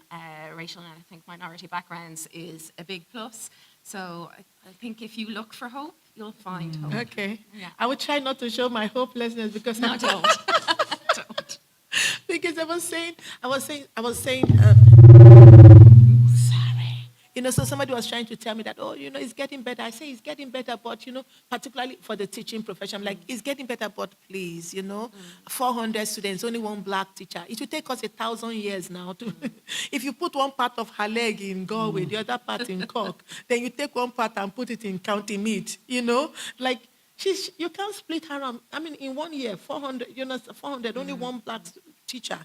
racial and ethnic minority backgrounds is a big plus. So I think if you look for hope, you'll find hope. Okay. Yeah. I would try not to show my hopelessness because No, don't. Don't. because I was saying, sorry. So somebody was trying to tell me that, it's getting better. I say it's getting better, but, particularly for the teaching profession, I'm like, it's getting better, but please, 400 students, only one black teacher. It will take us 1,000 years now to, if you put one part of her leg in Galway, the other part in Cork, then you take one part and put it in County Meath, like, you can't split her arm. I mean, in 1 year, 400, 400, only one black teacher.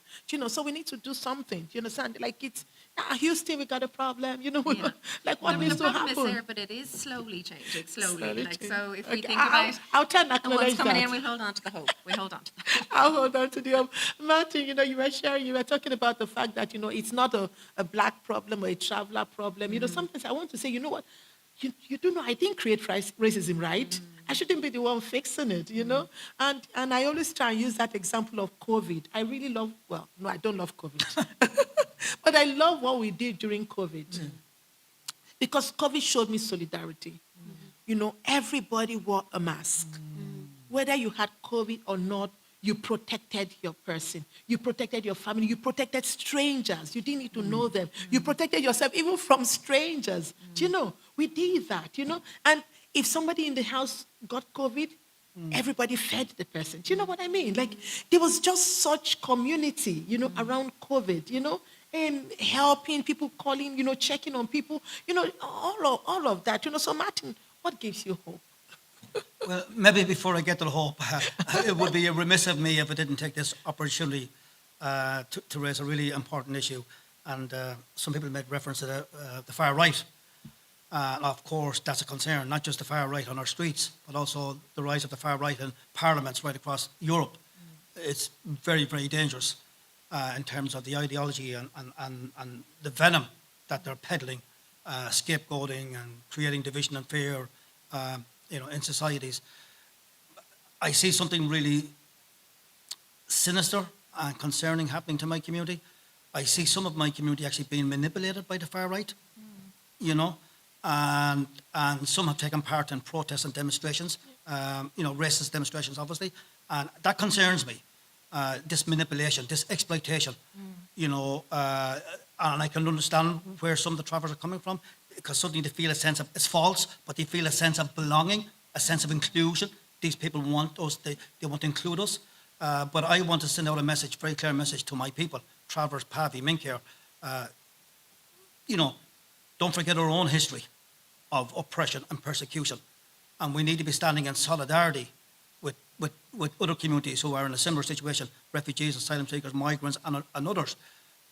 So we need to do something. Do you understand? Like Houston, we got a problem. Like what No, needs the to problem happen? is there, but it is slowly changing, slowly. Slowly So if we Okay, think I'll- about I'll try and what's acknowledge coming that. in, we'll hold on to the hope. We hold on to the hope. I'll hold on to the Martin, you were sharing, you were talking about the fact that, it's not a black problem or a traveler problem. Sometimes I want to say, you know what? You do know I didn't create racism, right? I shouldn't be the one fixing it, And I always try and use that example of COVID. I really love, no, I don't love COVID. But I love what we did during COVID. Because COVID showed me solidarity. Everybody wore a mask. Whether you had COVID or not, you protected your person. You protected your family. You protected strangers. You didn't need to know them. You protected yourself even from strangers. Do you know? We did that, And if somebody in the house got COVID, everybody fed the person. Do you know what I mean? Like, there was just such community, around COVID, and helping people, calling, checking on people, all of that. So, Martin, what gives you hope? Well, maybe before I get to the hope, it would be remiss of me if I didn't take this opportunity to raise a really important issue. And some people made reference to the far right. Of course, that's a concern, not just the far right on our streets, but also the rise of the far right in parliaments right across Europe. It's very, very dangerous in terms of the ideology and the venom that they're peddling, scapegoating and creating division and fear, in societies. I see something really sinister and concerning happening to my community. I see some of my community actually being manipulated by the far right, and some have taken part in protests and demonstrations, racist demonstrations, obviously, and that concerns me. This manipulation, this exploitation, and I can understand where some of the travelers are coming from, because suddenly they feel a sense of, it's false, but they feel a sense of belonging, a sense of inclusion. These people want us, they want to include us. But I want to send out a message, very clear message to my people, Travers, Pavi, Mincare. Don't forget our own history of oppression and persecution. And we need to be standing in solidarity with with other communities who are in a similar situation, refugees, asylum seekers, migrants, and others.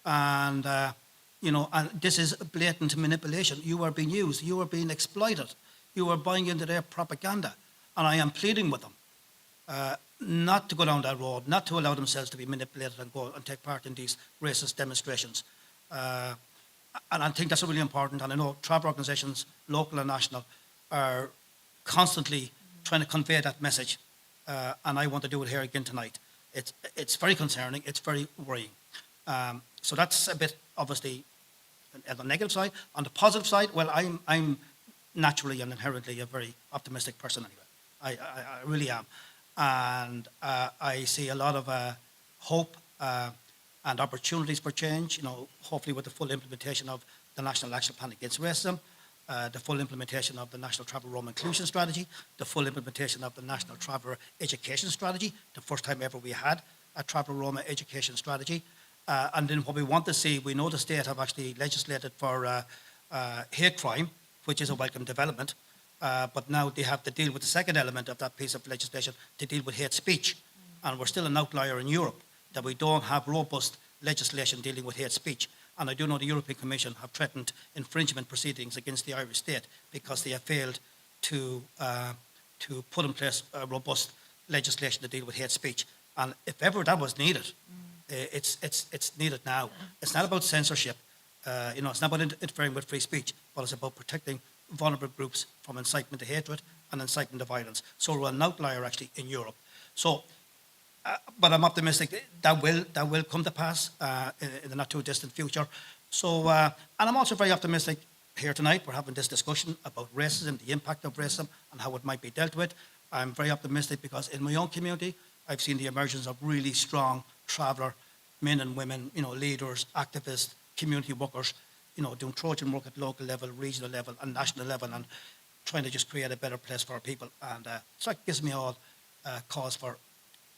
And, and this is blatant manipulation. You are being used. You are being exploited. You are buying into their propaganda. And I am pleading with them not to go down that road, not to allow themselves to be manipulated and go and take part in these racist demonstrations. And I think that's really important. And I know travel organisations, local and national, are constantly trying to convey that message. And I want to do it here again tonight. It's very concerning. It's very worrying. So that's a bit, obviously, on the negative side. On the positive side, well, I'm naturally and inherently a very optimistic person anyway. I really am. And I see a lot of hope and opportunities for change, hopefully with the full implementation of the National Action Plan Against Racism, the full implementation of the National Traveller Roma Inclusion Strategy, the full implementation of the National Traveller Education Strategy, the first time ever we had a Traveller Roma Education Strategy. And then what we want to see, we know the state have actually legislated for hate crime, which is a welcome development, but now they have to deal with the second element of that piece of legislation to deal with hate speech. And we're still an outlier in Europe that we don't have robust legislation dealing with hate speech. And I do know the European Commission have threatened infringement proceedings against the Irish state because they have failed to put in place a robust legislation to deal with hate speech. And if ever that was needed, it's needed now. It's not about censorship. It's not about interfering with free speech, but it's about protecting vulnerable groups from incitement to hatred and incitement to violence. So we're an outlier actually in Europe. So. But I'm optimistic that will come to pass in the not too distant future. So, and I'm also very optimistic here tonight. We're having this discussion about racism, the impact of racism, and how it might be dealt with. I'm very optimistic because in my own community, I've seen the emergence of really strong traveller men and women, leaders, activists, community workers, doing Trojan work at local level, regional level, and national level, and trying to just create a better place for our people. And so it gives me all cause for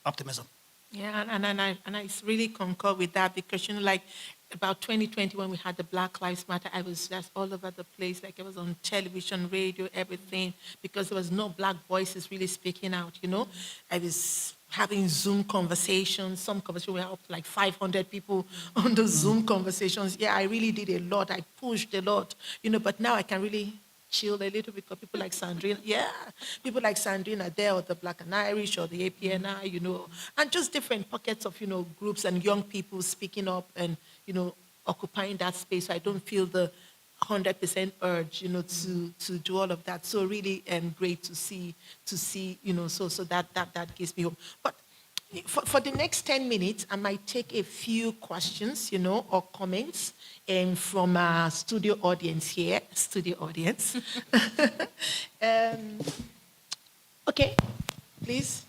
optimism. Yeah, and I really concur with that because, like about 2020 when we had the Black Lives Matter, I was just all over the place. Like I was on television, radio, everything, because there was no black voices really speaking out, I was having Zoom conversations. Some conversations we had up to like 500 people on the Zoom conversations. Yeah, I really did a lot. I pushed a lot, but now I can really chill a little bit because people like Sandrina there, or the Black and Irish, or the APNI, and just different pockets of, groups and young people speaking up and, occupying that space. So I don't feel the 100% urge, to do all of that. So really great to see, so that gives me hope. But for the next 10 minutes, I might take a few questions, or comments from our studio audience here. Studio audience. Okay, please.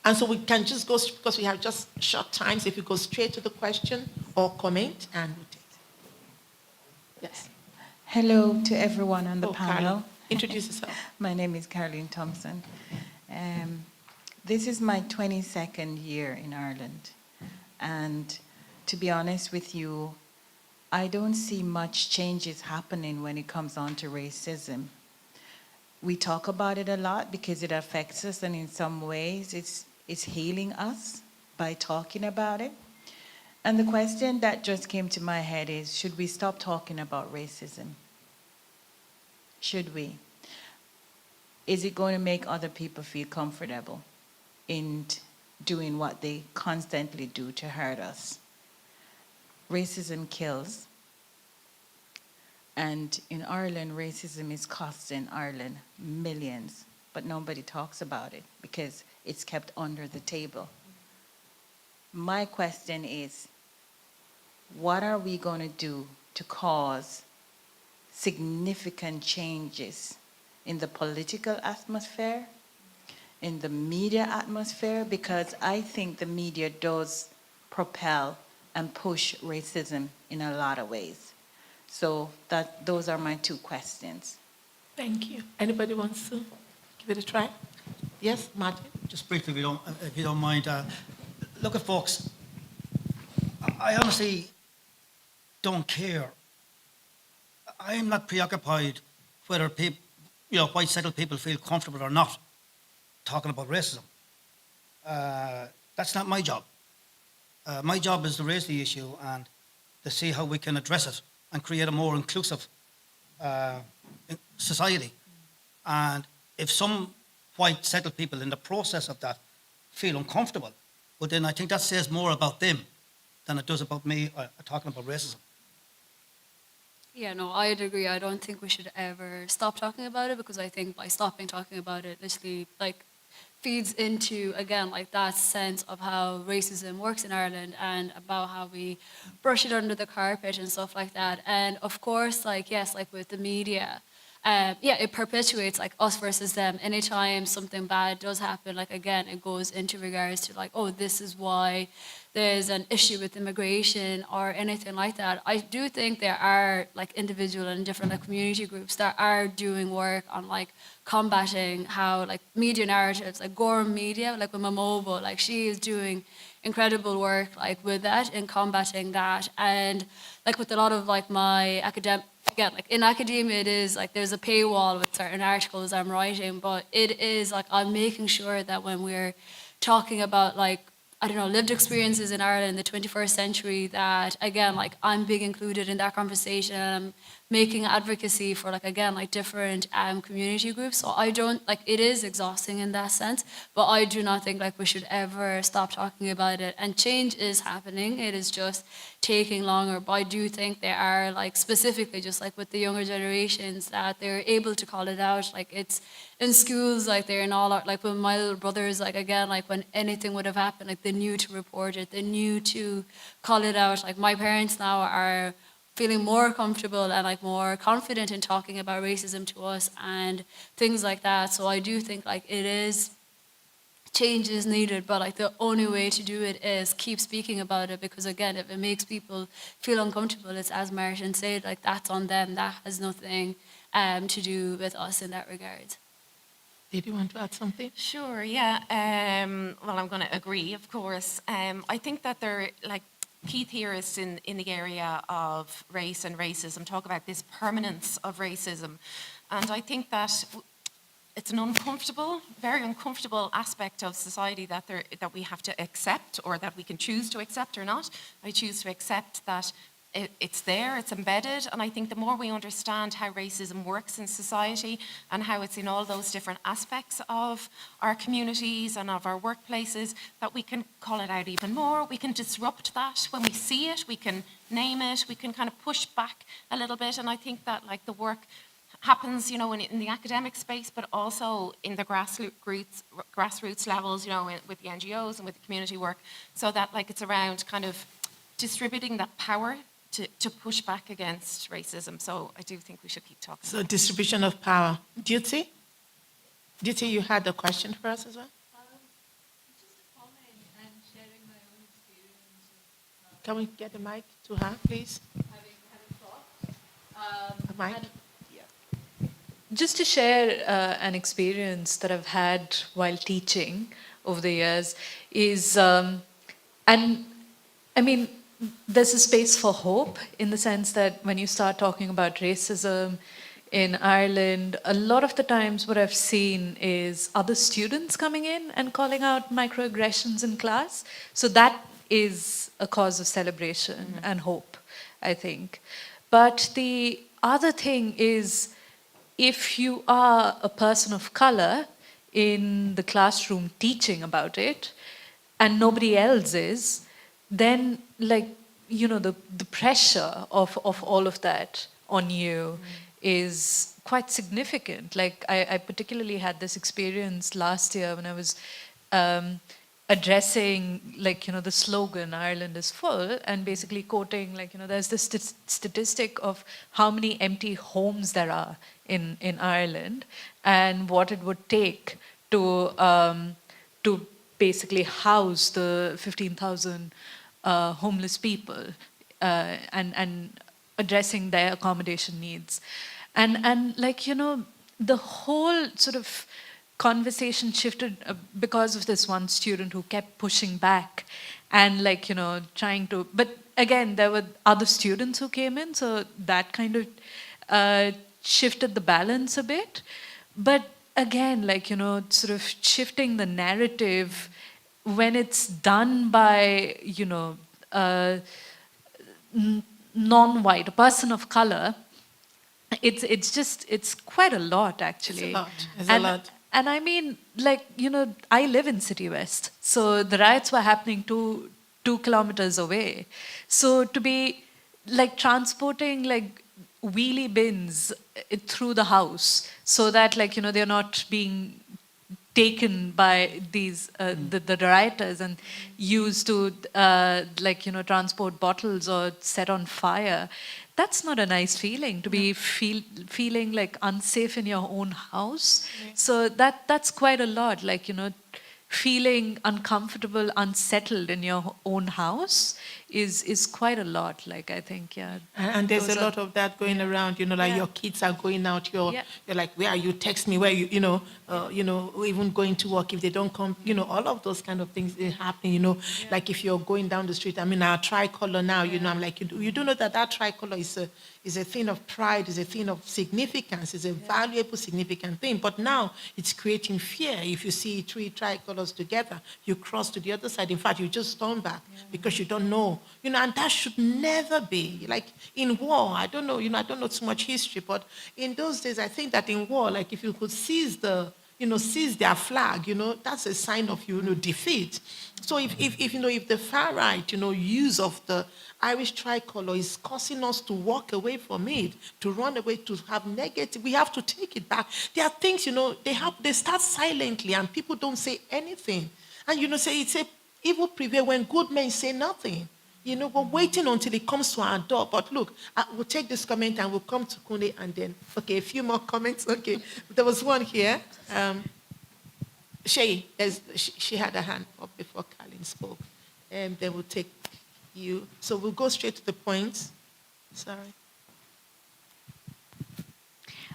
And so we can just go, because we have just short times, if you go straight to the question or comment, and we'll take it. Yes. Hello to everyone on the panel. Caroline, introduce yourself. My name is Caroline Thompson. This is my 22nd year in Ireland. And to be honest with you, I don't see much changes happening when it comes on to racism. We talk about it a lot because it affects us, and in some ways it's healing us by talking about it. And the question that just came to my head is, should we stop talking about racism? Should we? Is it going to make other people feel comfortable in doing what they constantly do to hurt us? Racism kills. And in Ireland, racism is costing Ireland millions, but nobody talks about it because it's kept under the table. My question is, what are we going to do to cause significant changes in the political atmosphere, in the media atmosphere? Because I think the media does propel and push racism in a lot of ways. So those are my two questions. Thank you. Anybody wants to give it a try? Yes, Martin? Just briefly, if you don't mind. Look at folks, I honestly don't care. I am not preoccupied whether people, white settled people feel comfortable or not talking about racism. That's not my job. My job is to raise the issue and to see how we can address it and create a more inclusive society. And if some white settled people in the process of that feel uncomfortable, well, then I think that says more about them than it does about me talking about racism. Yeah, no, I'd agree. I don't think we should ever stop talking about it, because I think by stopping talking about it, literally, like, feeds into, again, like, that sense of how racism works in Ireland and about how we brush it under the carpet and stuff like that. And of course, like, yes, like with the media, yeah, it perpetuates like us versus them. Anytime something bad does happen, like, again, it goes into regards to like, oh, this is why there's an issue with immigration or anything like that. I do think there are like individual and different like community groups that are doing work on like combating how like media narratives, like Gorham Media, like with Mamobo, like she is doing incredible work like with that in combating that. And like with a lot of like my academic, again, like in academia, it is like there's a paywall with certain articles I'm writing, but it is like I'm making sure that when we're talking about like, I don't know, lived experiences in Ireland in the 21st century, that again, like I'm being included in that conversation. I'm making advocacy for like, again, like different community groups. So I don't, like, it is exhausting in that sense, but I do not think like we should ever stop talking about it. And change is happening. It is just taking longer. But I do think there are like specifically just like with the younger generations that they're able to call it out. Like it's in schools, like they're in all out, like with my little brothers, like again, like when anything would have happened, like they knew to report it, they knew to call it out. Like my parents now are feeling more comfortable and like more confident in talking about racism to us and things like that. So I do think like it is, change is needed, but like the only way to do it is keep speaking about it, because again, if it makes people feel uncomfortable, it's as Martin said, like that's on them. That has nothing to do with us in that regard. Did you want to add something? Sure, yeah. Well, I'm going to agree, of course. I think that there, like, key theorists in the area of race and racism talk about this permanence of racism. And I think that it's an uncomfortable, very uncomfortable aspect of society that we have to accept, or that we can choose to accept or not. I choose to accept that it's there, it's embedded, and I think the more we understand how racism works in society and how it's in all those different aspects of our communities and of our workplaces, that we can call it out even more. We can disrupt that when we see it, we can name it, we can kind of push back a little bit. And I think that like the work happens, you know, in the academic space, but also in the grassroots levels, you know, with the NGOs and with the community work, so that like it's around kind of distributing that power to push back against racism. So I do think we should keep talking. So distribution of power. Duty, you had a question for us as well? Just a comment and sharing my own experience Can we get the mic to her, please? of having thought. The mic? Just to share an experience that I've had while teaching over the years is, and I mean, there's a space for hope in the sense that when you start talking about racism in Ireland, a lot of the times what I've seen is other students coming in and calling out microaggressions in class. So that is a cause of celebration and hope, I think. But the other thing is, if you are a person of color in the classroom teaching about it and nobody else is, then like, you know, the pressure of all of that on you is quite significant. Like I particularly had this experience last year when I was addressing, like, you know, the slogan, Ireland is full, and basically quoting, like, you know, there's this statistic of how many empty homes there are in Ireland and what it would take to basically house the 15,000 homeless people and addressing their accommodation needs. And like, you know, the whole sort of conversation shifted because of this one student who kept pushing back and, like, you know, trying to, but again, there were other students who came in, so that kind of shifted the balance a bit. But again, like, you know, sort of shifting the narrative when it's done by, you know, non-white, a person of color, it's quite a lot actually. It's a lot. And I mean, like, you know, I live in City West, so the riots were happening 2 kilometers away. So to be like transporting like wheelie bins through the house so that, like, you know, they're not being taken by these the rioters and used to like, you know, transport bottles or set on fire. That's not a nice feeling, to be feeling like unsafe in your own house. So that's quite a lot, like, you know, feeling uncomfortable, unsettled in your own house is quite a lot. Like, I think, yeah. And there's those a are- lot of that going around, you know, like Yeah. your kids are going out, you're Yeah. like, where are you? Text me, where you know, even going to work, if they don't come, you know, all of those kind of things are happening, you know, like if you're going down the street, I mean, our tricolor now, you know, I'm like, you do know that tricolor is a thing of pride, is a thing of significance, is a valuable, significant thing. But now it's creating fear. If you see 3 tricolors together, you cross to the other side. In fact, you just turn back because you don't know, you know, and that should never be. Like in war, I don't know, you know, I don't know too much history, but in those days, I think that in war, like if you could seize their flag, you know, that's a sign of, you know, defeat. So if you know, if the far right, you know, use of the Irish tricolor is causing us to walk away from it, to run away, to have negative, we have to take it back. There are things, you know, they start silently and people don't say anything. And, you know, it's a evil prevail when good men say nothing. You know, we're waiting until it comes to our door. But look, we'll take this comment and we'll come to Kunle and then, okay, a few more comments. Okay, there was one here. She had a hand up before Colin spoke. And then we'll take you. So we'll go straight to the point. Sorry.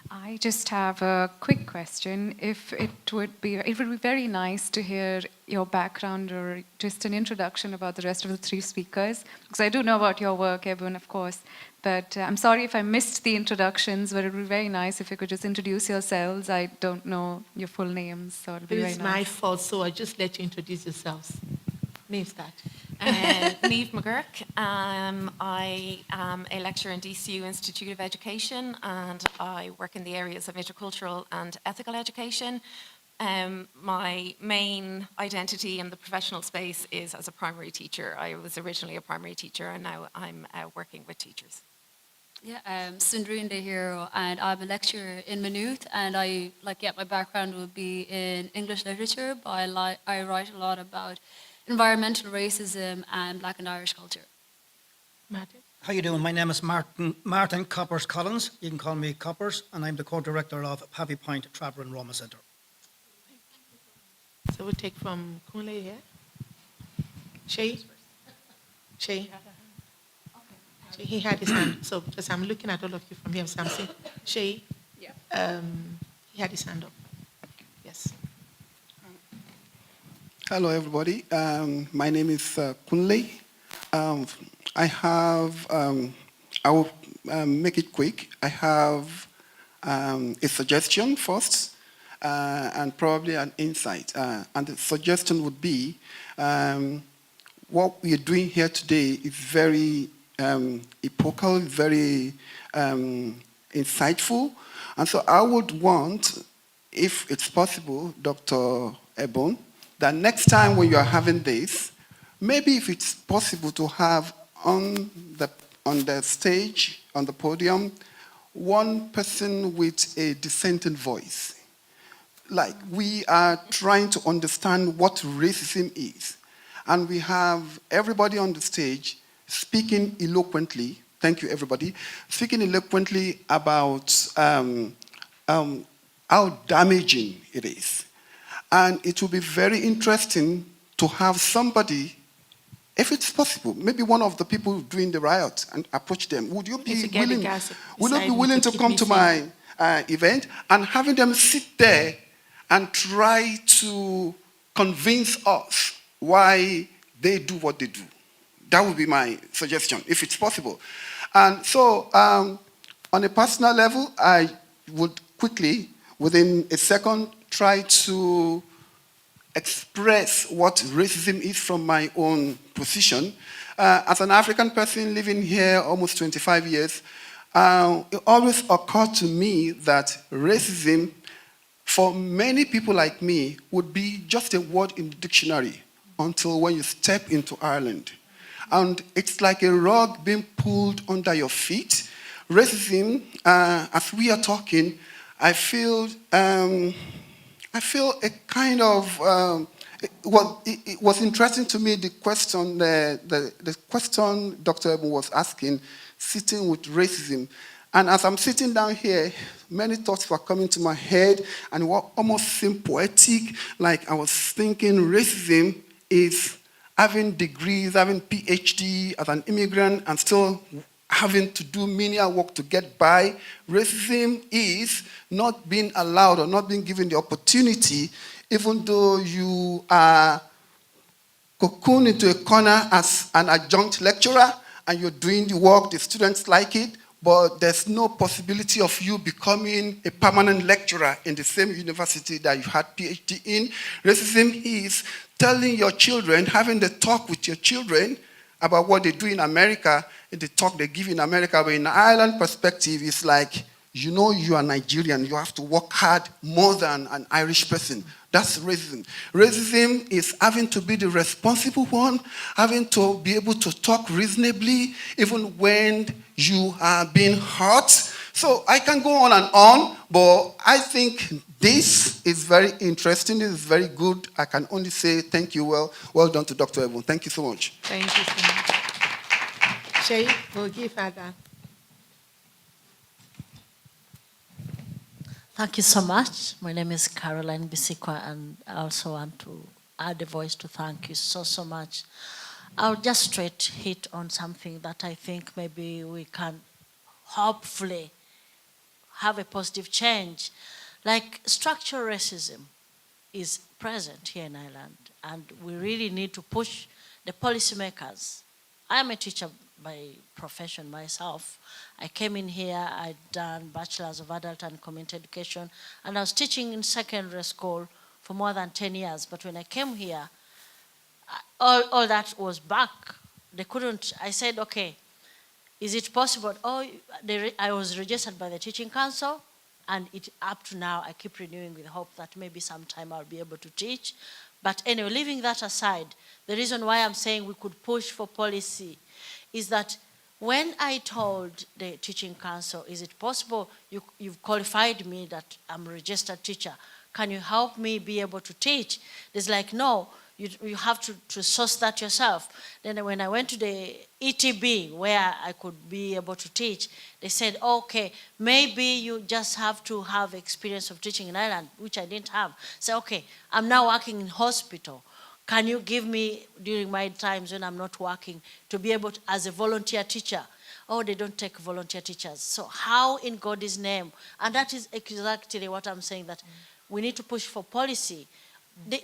I just have a quick question. If it would be very nice to hear your background or just an introduction about the rest of the 3 speakers, because I do know about your work, Ebun, of course. But I'm sorry if I missed the introductions, but it would be very nice if you could just introduce yourselves. I don't know your full names, so it'll be very It's nice. my fault, so I just let you introduce yourselves. Name start. Niamh McGurk. I am a lecturer in DCU Institute of Education, and I work in the areas of intercultural and ethical education. My main identity in the professional space is as a primary teacher. I was originally a primary teacher, and now I'm working with teachers. Yeah, Sundrine De Hero, and I'm a lecturer in Maynooth, and my background would be in English literature, but I write a lot about environmental racism and Black and Irish culture. Martin. How you doing? My name is Martin Coppers Collins. You can call me Coppers, and I'm the co-director of Pavy Point Traveller and Roma Centre. So we'll take from Kunle here. Shay? Shay? He had his hand. So because I'm looking at all of you from here, so I'm saying, Shay, he had his hand up. Yes. Hello, everybody. My name is Kunle. I will make it quick. I have a suggestion first, and probably an insight. And the suggestion would be, what we are doing here today is very epochal, very insightful. And so I would want, if it's possible, Dr. Ebun, that next time when you are having this, maybe if it's possible to have on the stage, on the podium, one person with a dissenting voice. Like, we are trying to understand what racism is. And we have everybody on the stage speaking eloquently, thank you everybody, speaking eloquently about how damaging it is. And it will be very interesting to have somebody, if it's possible, maybe one of the people doing the riot, and approach them. Would you be willing to come to my event and having them sit there and try to convince us why they do what they do? That would be my suggestion, if it's possible. And so, on a personal level, I would quickly, within a second, try to express what racism is from my own position. As an African person living here almost 25 years, it always occurred to me that racism, for many people like me, would be just a word in the dictionary until when you step into Ireland. And it's like a rug being pulled under your feet. Racism, as we are talking, I feel a kind of, it was interesting to me, the question Dr. Ebun was asking, sitting with racism. And as I'm sitting down here, many thoughts were coming to my head and what almost seemed poetic, like I was thinking racism is having degrees, having PhD as an immigrant and still having to do menial work to get by. Racism is not being allowed or not being given the opportunity, even though you are cocooned into a corner as an adjunct lecturer and you're doing the work, the students like it, but there's no possibility of you becoming a permanent lecturer in the same university that you had PhD in. Racism is telling your children, having the talk with your children about what they do in America, the talk they give in America, but in an Ireland perspective, it's like, you know you are Nigerian, you have to work hard more than an Irish person. That's racism. Racism is having to be the responsible one, having to be able to talk reasonably, even when you are being hurt. So I can go on, but I think this is very interesting. This is very good. I can only say thank you. Well done to Dr. Ebun. Thank you so much. Thank you so much. Shay, we'll give her that. Thank you so much. My name is Caroline Bisikwa, and I also want to add a voice to thank you so much. I'll just straight hit on something that I think maybe we can hopefully have a positive change. Like structural racism is present here in Ireland, and we really need to push the policymakers. I am a teacher by profession myself. I came in here, I'd done Bachelor's of Adult and Community Education, and I was teaching in secondary school for more than 10 years. But when I came here, all that was back. They couldn't, I said, okay, is it possible? I was registered by the Teaching Council, and up to now, I keep renewing with hope that maybe sometime I'll be able to teach. But anyway, leaving that aside, the reason why I'm saying we could push for policy is that when I told the Teaching Council, is it possible you've qualified me that I'm a registered teacher, can you help me be able to teach? There's like, no, you have to source that yourself. Then when I went to the ETB, where I could be able to teach, they said, okay, maybe you just have to have experience of teaching in Ireland, which I didn't have. So, okay, I'm now working in hospital. Can you give me, during my times when I'm not working, to be able to, as a volunteer teacher? Oh, they don't take volunteer teachers. So how in God's name? And that is exactly what I'm saying, that we need to push for policy.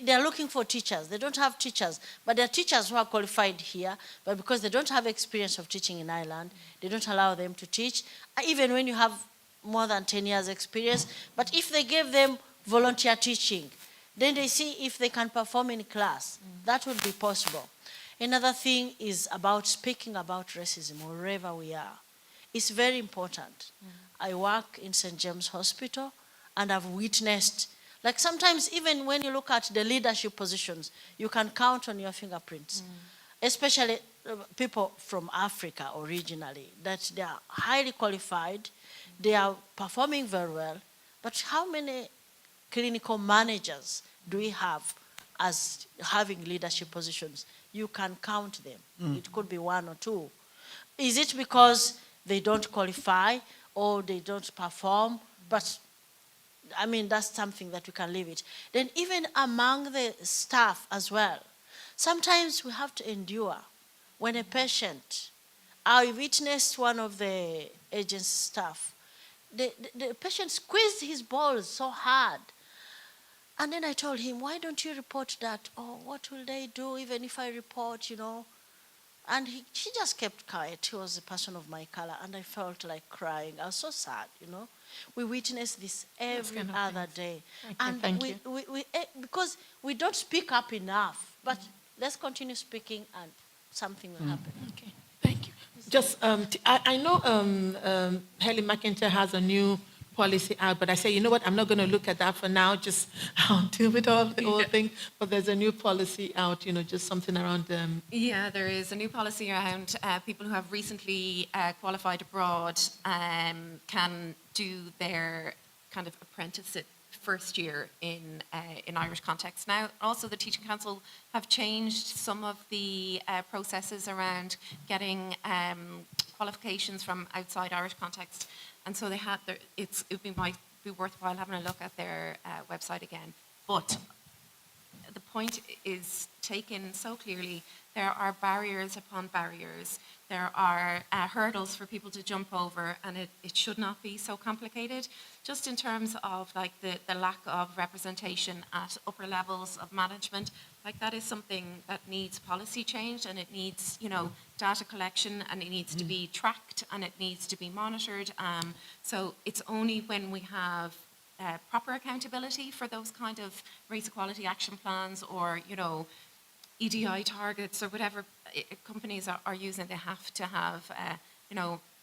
They're looking for teachers. They don't have teachers, but there are teachers who are qualified here, but because they don't have experience of teaching in Ireland, they don't allow them to teach, even when you have more than 10 years experience. But if they gave them volunteer teaching, then they see if they can perform in class. That would be possible. Another thing is about speaking about racism wherever we are. It's very important. I work in St. James Hospital, and I've witnessed, like sometimes even when you look at the leadership positions, you can count on your fingerprints, especially people from Africa originally, that they are highly qualified, they are performing very well, but how many clinical managers do we have as having leadership positions? You can count them. It could be one or two. Is it because they don't qualify or they don't perform? But I mean, that's something that we can leave it. Then even among the staff as well, sometimes we have to endure. When a patient, I witnessed one of the agency staff, the patient squeezed his balls so hard. And then I told him, why don't you report that? Oh, what will they do even if I report, you know? And she just kept quiet. He was a person of my color, and I felt like crying. I was so sad, you know. We witness this every kind of other day. Okay, And thank we, you. because we don't speak up enough, but let's continue speaking and something will happen. Okay, thank you. Just, I know Helen McIntyre has a new policy out, but I say, you know what, I'm not going to look at that for now. Just I'll deal with all the whole thing. But there's a new policy out, just something around Yeah, there is a new policy around people who have recently qualified abroad can do their kind of apprenticeship first year in Irish context. Now, also the Teaching Council have changed some of the processes around getting qualifications from outside Irish context, and so they had might be worthwhile having a look at their website again. But the point is taken so clearly. There are barriers upon barriers. There are hurdles for people to jump over, and it should not be so complicated. Just in terms of like the lack of representation at upper levels of management, like that is something that needs policy change, and it needs, data collection, and it needs to be tracked, and it needs to be monitored. So it's only when we have proper accountability for those kind of race equality action plans, or EDI targets, or whatever companies are using, they have to have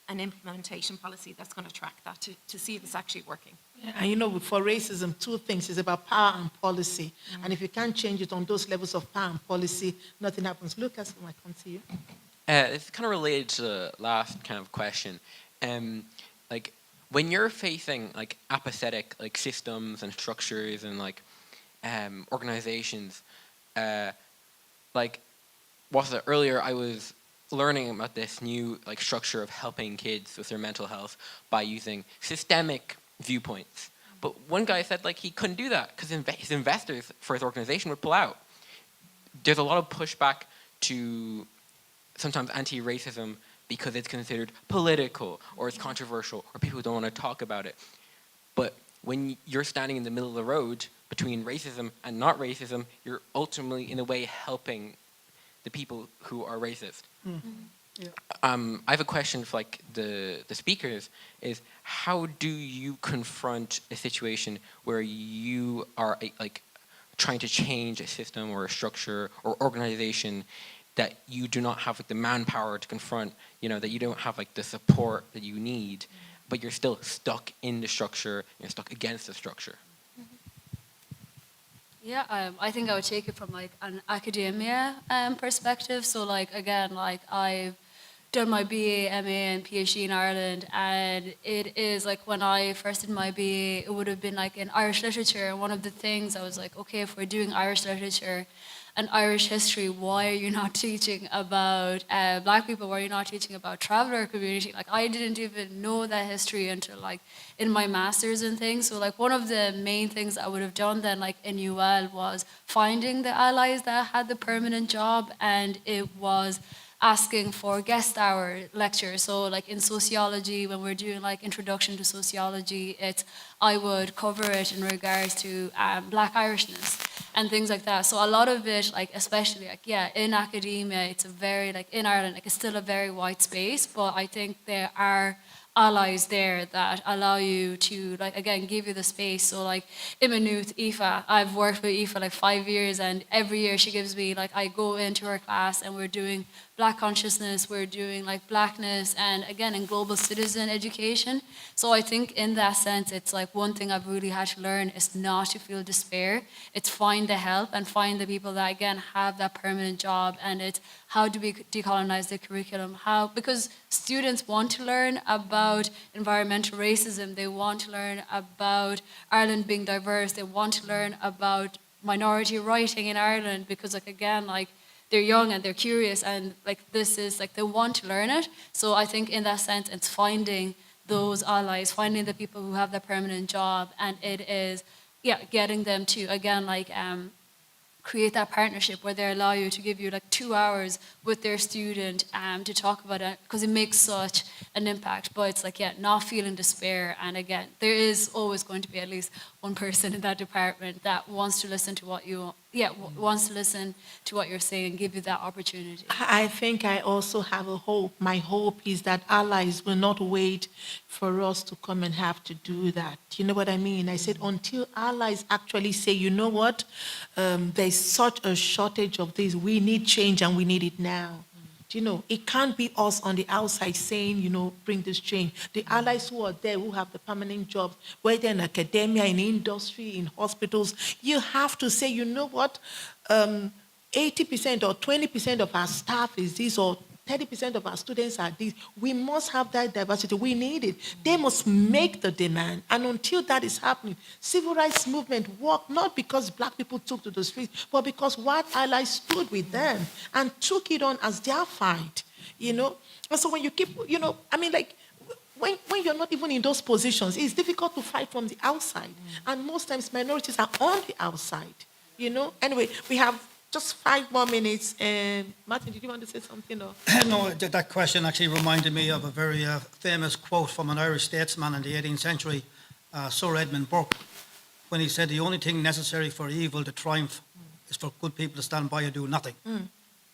an implementation policy that's going to track that to see if it's actually working. Yeah, and for racism, two things. It's about power and policy. And if you can't change it on those levels of power and policy, nothing happens. Lucas, I come to you. It's kind of related to the last kind of question. Like, when you're facing like apathetic like systems and structures and like organizations, like was it earlier I was learning about this new like structure of helping kids with their mental health by using systemic viewpoints. But one guy said like he couldn't do that because his investors for his organization would pull out. There's a lot of pushback to sometimes anti-racism because it's considered political or it's controversial or people don't want to talk about it. But when you're standing in the middle of the road between racism and not racism, you're ultimately in a way helping the people who are racist. Yeah. I have a question for like the speakers is how do you confront a situation where you are like trying to change a system or a structure or organization that you do not have like the manpower to confront, that you don't have like the support that you need, but you're still stuck in the structure, you're stuck against the structure? Yeah, I think I would take it from like an academia perspective. So like again, like I've done my BA, MA, and PhD in Ireland, and it is like when I first did my BA, it would have been like in Irish literature. And one of the things I was like, okay, if we're doing Irish literature and Irish history, why are you not teaching about Black people? Why are you not teaching about traveller community? Like I didn't even know that history until like in my master's and things. So like one of the main things I would have done then like in UL was finding the allies that had the permanent job, and it was asking for guest hour lectures. So like in sociology, when we're doing like introduction to sociology, I would cover it in regards to Black Irishness and things like that. So a lot of it, like especially like in academia, it's a very like in Ireland, like it's still a very wide space, but I think there are allies there that allow you to like again give you the space. So like Imanuth, Aoife, I've worked with Aoife like 5 years, and every year she gives me like I go into her class and we're doing Black consciousness, we're doing like Blackness, and again in global citizen education. So I think in that sense it's like one thing I've really had to learn is not to feel despair. It's find the help and find the people that again have that permanent job, and it's how do we decolonize the curriculum? Because students want to learn about environmental racism, they want to learn about Ireland being diverse, they want to learn about minority writing in Ireland, because like again, like they're young and they're curious, and like this is like they want to learn it. So I think in that sense it's finding those allies, finding the people who have that permanent job, and it is getting them to again like create that partnership where they allow you to give you like 2 hours with their student to talk about it, because it makes such an impact. But it's like not feeling despair, and again there is always going to be at least one person in that department that wants to listen to what you wants to listen to what you're saying and give you that opportunity. I think I also have a hope. My hope is that allies will not wait for us to come and have to do that. You know what I mean? I said until allies actually say, you know what, there's such a shortage of this, we need change and we need it now. You know, it can't be us on the outside saying, you know, bring this change. The allies who are there, who have the permanent jobs, whether in academia, in industry, in hospitals, you have to say, you know what, 80% or 20% of our staff is this, or 30% of our students are these. We must have that diversity. We need it. They must make the demand. And until that is happening, civil rights movement worked not because black people took to the streets, but because white allies stood with them and took it on as their fight, you know? And so when you keep, you know, I mean, like, when you're not even in those positions, it's difficult to fight from the outside. And most times minorities are on the outside, you know? Anyway, we have just 5 more minutes. And Martin, did you want to say something? Or? No, that question actually reminded me of a very famous quote from an Irish statesman in the 18th century, Sir Edmund Burke, when he said, the only thing necessary for evil to triumph is for good people to stand by and do nothing.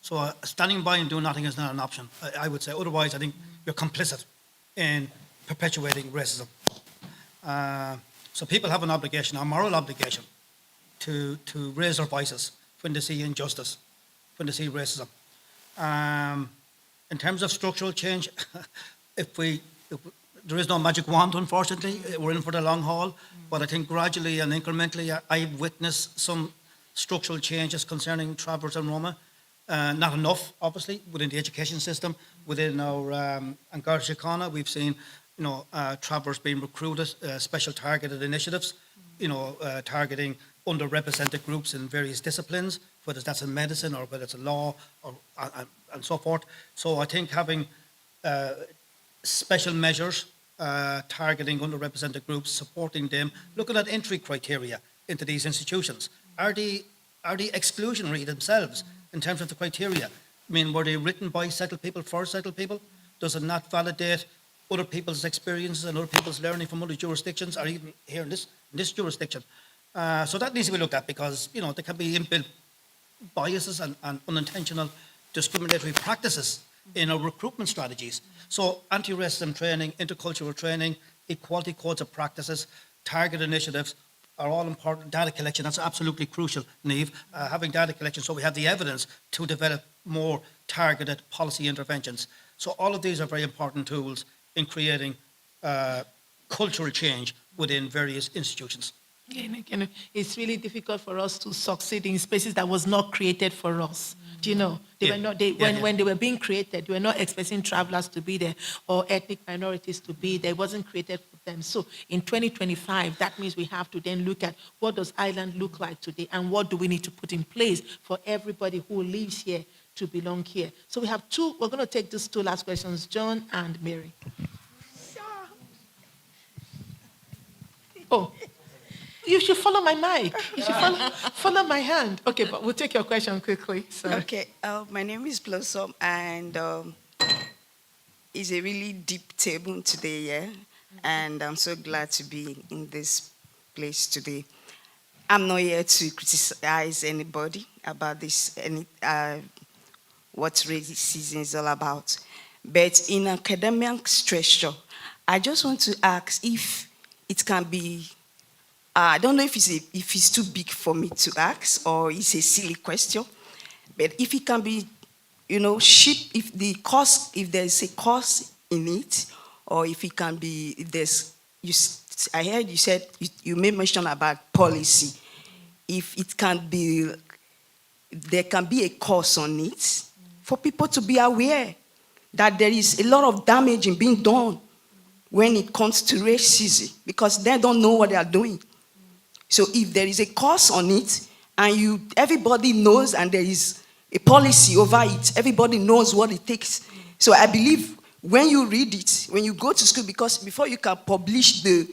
So standing by and doing nothing is not an option, I would say. Otherwise, I think you're complicit in perpetuating racism. So people have an obligation, a moral obligation, to raise their voices when they see injustice, when they see racism. In terms of structural change, there is no magic wand, unfortunately. We're in for the long haul. But I think gradually and incrementally, I've witnessed some structural changes concerning Travers and Roma. Not enough, obviously, within the education system. Within our Angar Síochána, we've seen, you know, Travers being recruited, special targeted initiatives, you know, targeting underrepresented groups in various disciplines, whether that's in medicine or whether it's in law or and so forth. So I think having special measures targeting underrepresented groups, supporting them, looking at entry criteria into these institutions. Are they exclusionary themselves in terms of the criteria? I mean, were they written by settled people for settled people? Does it not validate other people's experiences and other people's learning from other jurisdictions, or even here in this jurisdiction? So that needs to be looked at, because, you know, there can be inbuilt biases and unintentional discriminatory practices in our recruitment strategies. So anti-racism training, intercultural training, equality codes of practices, target initiatives are all important. Data collection, that's absolutely crucial, Niamh. Having data collection so we have the evidence to develop more targeted policy interventions. So all of these are very important tools in creating cultural change within various institutions. Again, it's really difficult for us to succeed in spaces that was not created for us. Do you know? When they were being created, they were not expecting travelers to be there or ethnic minorities to be there. It wasn't created for them. So in 2025, that means we have to then look at what does Ireland look like today and what do we need to put in place for everybody who lives here to belong here. So we have we're going to take these 2 last questions, John and Mary. Oh. You should follow my mic. You should follow my hand. Okay, but we'll take your question quickly. Sorry. Okay, my name is Blossom, and it's a really deep table today, yeah? And I'm so glad to be in this place today. I'm not here to criticize anybody about this, what racism is all about. But in academic structure, I just want to ask if it can be, I don't know if it's too big for me to ask or it's a silly question, but if it can be, you know, if there's a cost in it, or if it can be, I heard you said, you made mention about policy. If it can be, there can be a cost on it for people to be aware that there is a lot of damage being done when it comes to racism, because they don't know what they are doing. So if there is a cost on it, and everybody knows, and there is a policy over it, everybody knows what it takes. So I believe when you read it, when you go to school, because before you can publish the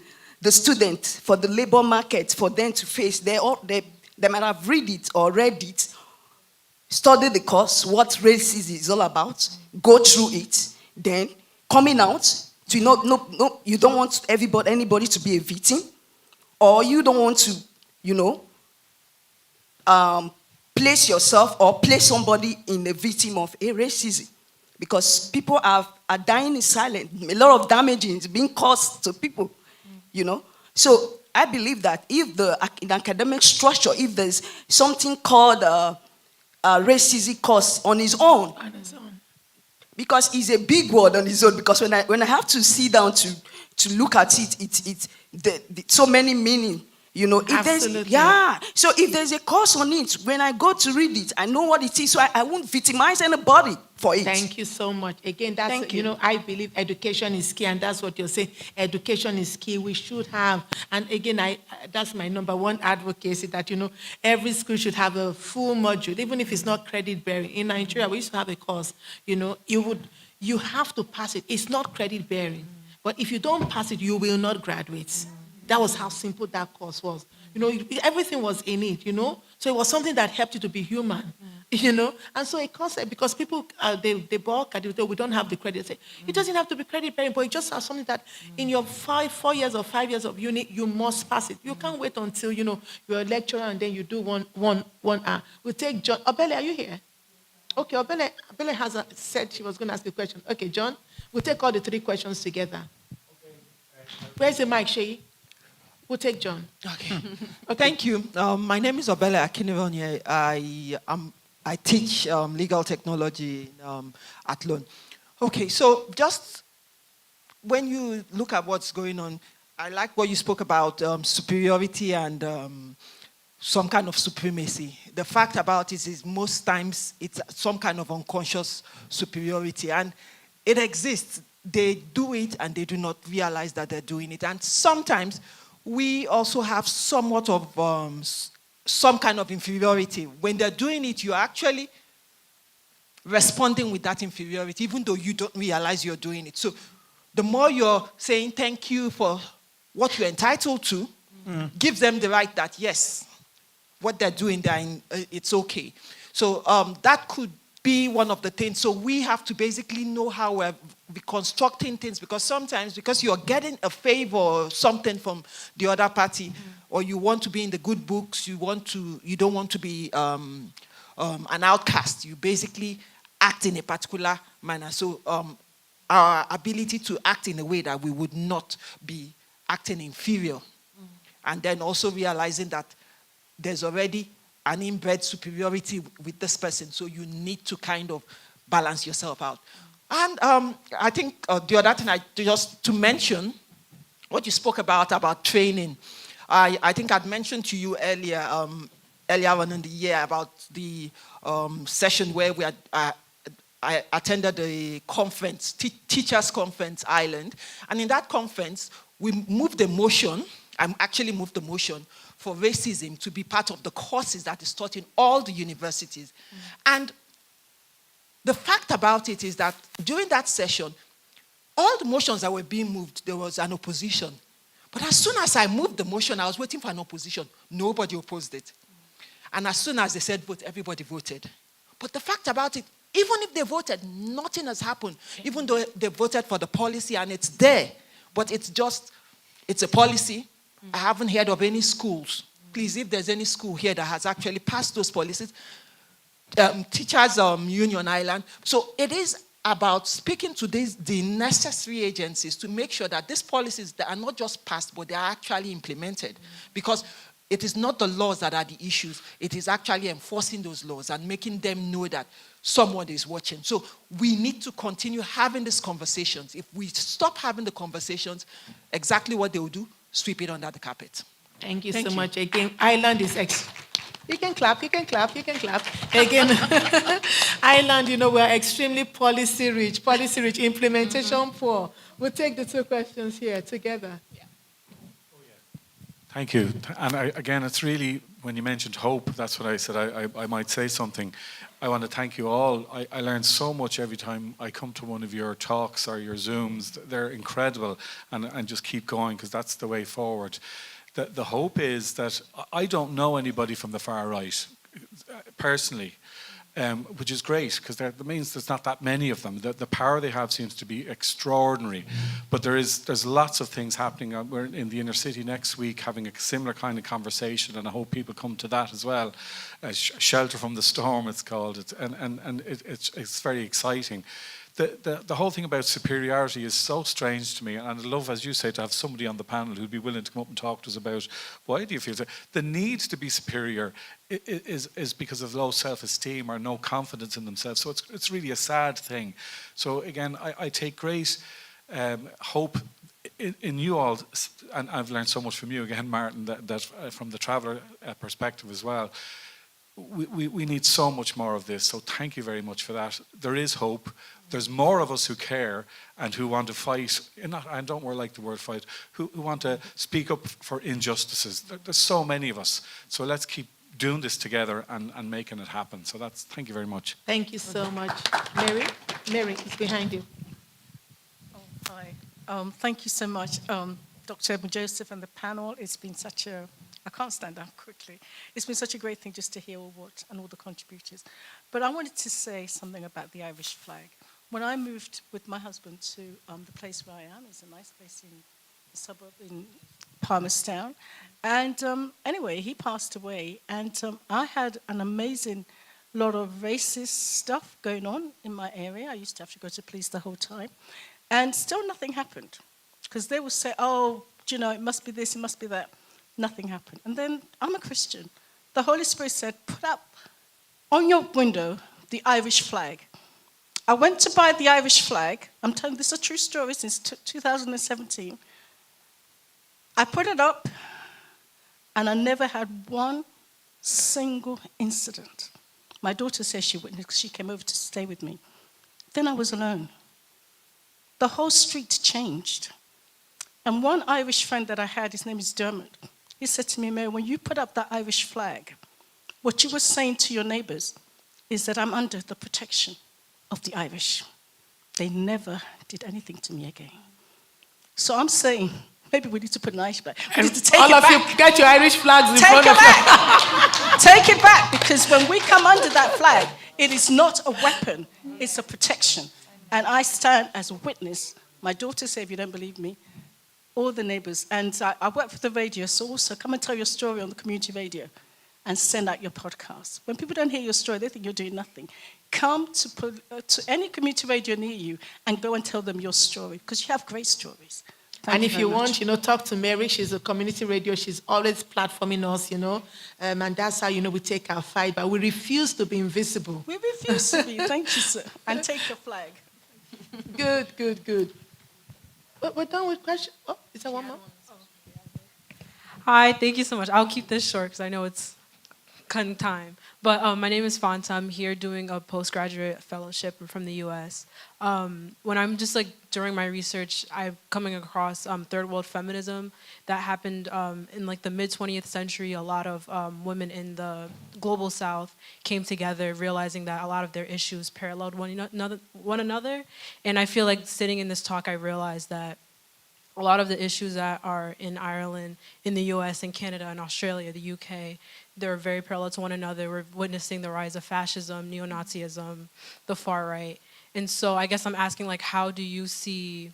student for the labor market, for them to face, they might have read it or read it, study the course, what racism is all about, go through it, then coming out, to no, you don't want anybody to be a victim, or you don't want to, place yourself or place somebody in a victim of a racism. Because people are dying in silence. A lot of damage is being caused to people, you know. So I believe that if in academic structure, if there's something called racism course on its own, because it's a big word on its own, because when I have to sit down to look at it, it's so many meaning. You know, if there's, Absolutely. yeah. So if there's a course on it, when I go to read it, I know what it is, so I won't victimize anybody for it. Thank you so much. Again, that's, Thank you you. know, I believe education is key, and that's what you're saying. Education is key. We should have, and again, that's my number one advocacy, that, you know, every school should have a full module, even if it's not credit bearing. In Nigeria, we used to have a course, you know, you have to pass it. It's not credit bearing, but if you don't pass it, you will not graduate. That was how simple that course was. You know, everything was in it, you know? So it was something that helped you to be human, you know? And so it costs, because people, they balk at it, we don't have the credit. Say, it doesn't have to be credit bearing, but it just has something that in your 4 years or 5 years of uni, you must pass it. You can't wait until, you know, you're a lecturer and then you do one hour. We'll take John. Obele, are you here? Okay, Obele said she was going to ask a question. Okay, John, we'll take all the 3 questions together. Where's the mic, Sheyi? We'll take John. Okay. Thank you. My name is Obele Akinivonye. I teach legal technology at Lund. Okay, so just when you look at what's going on, I like what you spoke about superiority and some kind of supremacy. The fact about it is most times it's some kind of unconscious superiority, and it exists. They do it and they do not realize that they're doing it. And sometimes we also have somewhat of some kind of inferiority. When they're doing it, you're actually responding with that inferiority, even though you don't realize you're doing it. So the more you're saying thank you for what you're entitled to, gives them the right that, yes, what they're doing, it's okay. So that could be one of the things. So we have to basically know how we're reconstructing things, because sometimes, because you're getting a favor or something from the other party, or you want to be in the good books, you don't want to be an outcast. You basically act in a particular manner. So our ability to act in a way that we would not be acting inferior, and then also realizing that there's already an inbred superiority with this person, so you need to kind of balance yourself out. And I think the other thing just to mention, what you spoke about training. I think I'd mentioned to you earlier on in the year about the session where I attended a conference, Teachers Conference Ireland, and in that conference, we moved the motion, I actually moved the motion for racism to be part of the courses that is taught in all the universities. And the fact about it is that during that session, all the motions that were being moved, there was an opposition. But as soon as I moved the motion, I was waiting for an opposition. Nobody opposed it. And as soon as they said vote, everybody voted. But the fact about it, even if they voted, nothing has happened. Even though they voted for the policy and it's there, but it's a policy. I haven't heard of any schools. Please, if there's any school here that has actually passed those policies, Teachers Union Ireland. So it is about speaking to the necessary agencies to make sure that these policies that are not just passed, but they are actually implemented. Because it is not the laws that are the issues. It is actually enforcing those laws and making them know that someone is watching. So we need to continue having these conversations. If we stop having the conversations, exactly what they will do, sweep it under the carpet. Thank you so much. Again, Ireland is you can clap. Again, Ireland, you know, we're extremely policy rich, implementation poor. We'll take the 2 questions here together. Thank you. And again, it's really, when you mentioned hope, that's what I said. I might say something. I want to thank you all. I learn so much every time I come to one of your talks or your Zooms. They're incredible. And just keep going, because that's the way forward. The hope is that I don't know anybody from the far right, personally. which is great because that means there's not that many of them. The power they have seems to be extraordinary. But there's lots of things happening. We're in the inner city next week having a similar kind of conversation, and I hope people come to that as well. Shelter from the Storm, it's called. It's very exciting. The whole thing about superiority is so strange to me, and I'd love, as you say, to have somebody on the panel who'd be willing to come up and talk to us about why do you feel that the need to be superior is because of low self-esteem or no confidence in themselves. So it's really a sad thing. So again, I take great hope in you all, and I've learned so much from you again, Martin, that from the traveller perspective as well. We need so much more of this, so thank you very much for that. There is hope. There's more of us who care and who want to fight, I don't like the word fight, who want to speak up for injustices. There's so many of us, so let's keep doing this together and making it happen. So thank you very much. Thank you so much. Mary is behind you. Hi. Thank you so much, Dr. Ebun Joseph and the panel. It's been such a, I can't stand up quickly. It's been such a great thing just to hear all the contributors. But I wanted to say something about the Irish flag. When I moved with my husband to the place where I am, it's a nice place in the suburb in Palmerstown. And anyway, he passed away. And I had an amazing lot of racist stuff going on in my area. I used to have to go to police the whole time. And still nothing happened. Because they would say, oh, it must be this, it must be that. Nothing happened. And then I'm a Christian. The Holy Spirit said, put up on your window the Irish flag. I went to buy the Irish flag. I'm telling you, this is a true story since 2017. I put it up, and I never had one single incident. My daughter says she witnessed, she came over to stay with me. Then I was alone. The whole street changed. And one Irish friend that I had, his name is Dermot, he said to me, Mary, when you put up that Irish flag, what you were saying to your neighbors is that I'm under the protection of the Irish. They never did anything to me again. So I'm saying, maybe we need to put an Irish flag. We need to take all it of back. you get your Irish flags in Take front it of back. Take it back, because when we come under that flag, it is not a weapon, it's a protection. And I stand as a witness. My daughter said, if you don't believe me, all the neighbors. And I work for the radio, so also come and tell your story on the community radio and send out your podcast. When people don't hear your story, they think you're doing nothing. Come to any community radio near you and go and tell them your story, because you have great stories. Thank And if you very much. want, talk to Mary. She's a community radio. She's always platforming us, and that's how, we take our fight. But we refuse to be invisible. We refuse to be. Thank you, sir. And take your flag. Good. We're done with questions. Oh, is there one more? Hi, thank you so much. I'll keep this short because I know it's cutting time. But my name is Fanta. I'm here doing a postgraduate fellowship from the U.S. When I'm just during my research, I'm coming across third world feminism that happened in the mid 20th century. A lot of women in the global South came together, realizing that a lot of their issues paralleled one another. And I feel like sitting in this talk, I realized that a lot of the issues that are in Ireland, in the US and Canada and Australia, the UK, they're very parallel to one another. We're witnessing the rise of fascism, neo-Nazism, the far right. And so I guess I'm asking, how do you see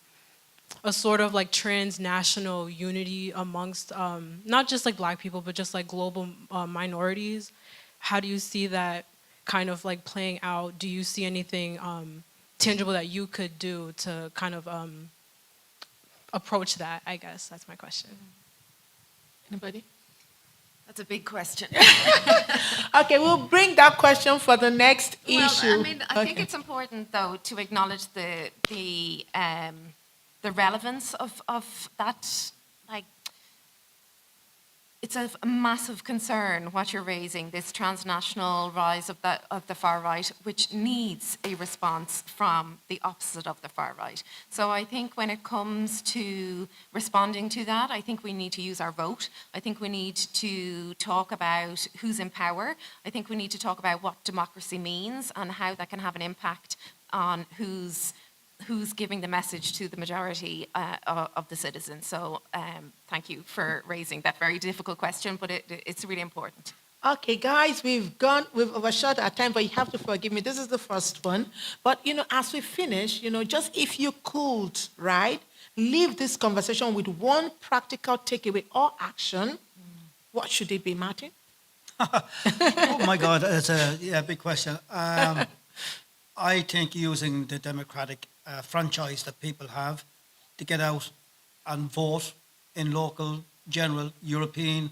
a sort of transnational unity amongst not just Black people, but just global minorities? How do you see that kind of playing out? Do you see anything tangible that you could do to kind of approach that? I guess that's my question. Anybody? That's a big question. Okay, we'll bring that question for the next issue. I think it's important, though, to acknowledge the relevance of that. It's a massive concern what you're raising, this transnational rise of the far right, which needs a response from the opposite of the far right. So I think when it comes to responding to that, I think we need to use our vote. I think we need to talk about who's in power. I think we need to talk about what democracy means and how that can have an impact on who's giving the message to the majority of the citizens. So thank you for raising that very difficult question, but it's really important. Okay, guys, we've overshot our time, but you have to forgive me. This is the first one. But, as we finish, just if you could, right, leave this conversation with one practical takeaway or action, what should it be, Martin? Oh my God, it's a big question. I think using the democratic franchise that people have to get out and vote in local, general, European,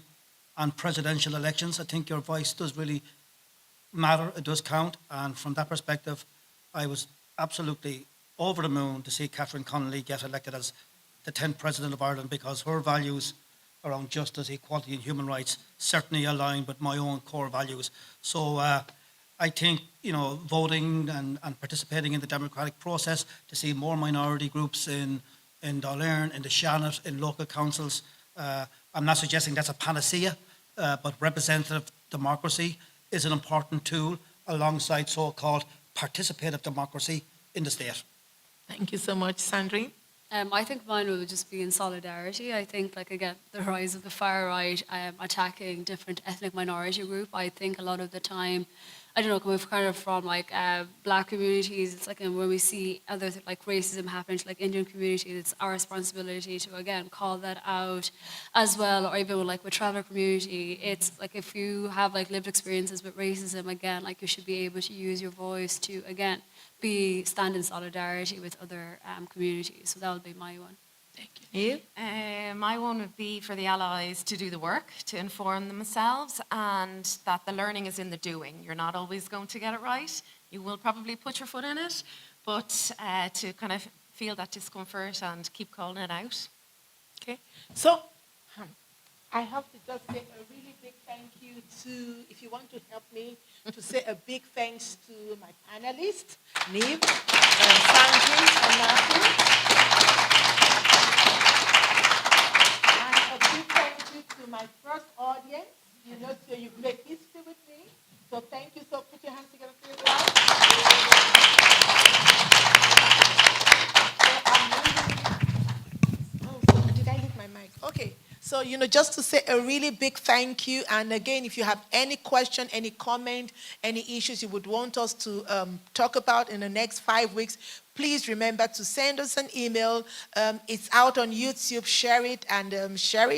and presidential elections, I think your voice does really matter. It does count. And from that perspective, I was absolutely over the moon to see Catherine Connolly get elected as the 10th President of Ireland, because her values around justice, equality and human rights certainly align with my own core values. So I think, voting and participating in the democratic process to see more minority groups in Dáil in the Seanad, in local councils. I'm not suggesting that's a panacea, but representative democracy is an important tool alongside so-called participative democracy in the state. Thank you so much, Sandrine. I think mine would just be in solidarity. I think, again, the rise of the far right attacking different ethnic minority group. I think a lot of the time, I don't know, coming kind of from black communities, it's like when we see other racism happen to Indian communities, it's our responsibility to again call that out as well. Or even with traveler community, it's if you have lived experiences with racism, again, you should be able to use your voice to again stand in solidarity with other communities. So that would be my one. Thank you. My one would be for the allies to do the work, to inform themselves, and that the learning is in the doing. You're not always going to get it right. You will probably put your foot in it, but to kind of feel that discomfort and keep calling it out. Okay. So I have to just say a really big thank you to, if you want to help me, to say a big thanks to my panelists, Niamh, Sandrine, and Martin. And a big thank you to my first audience. So you've made history with me. So thank you. So put your hands together for yourself. So did I leave my mic? Okay. So, just to say a really big thank you. And again, if you have any question, any comment, any issues you would want us to talk about in the next 5 weeks, please remember to send us an email. It's out on YouTube. Share it, and then share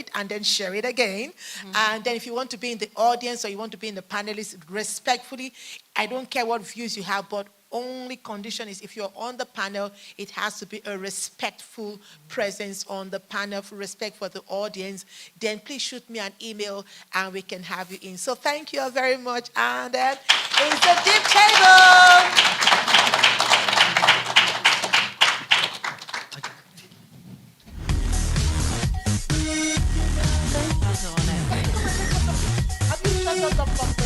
it again. Mm-hmm. And then if you want to be in the audience or you want to be in the panelists, respectfully, I don't care what views you have, but only condition is if you're on the panel, it has to be a respectful presence on the panel, for respect for the audience. Then please shoot me an email and we can have you in. So thank you all very much. And then it's the DEeP table. Have you shut up the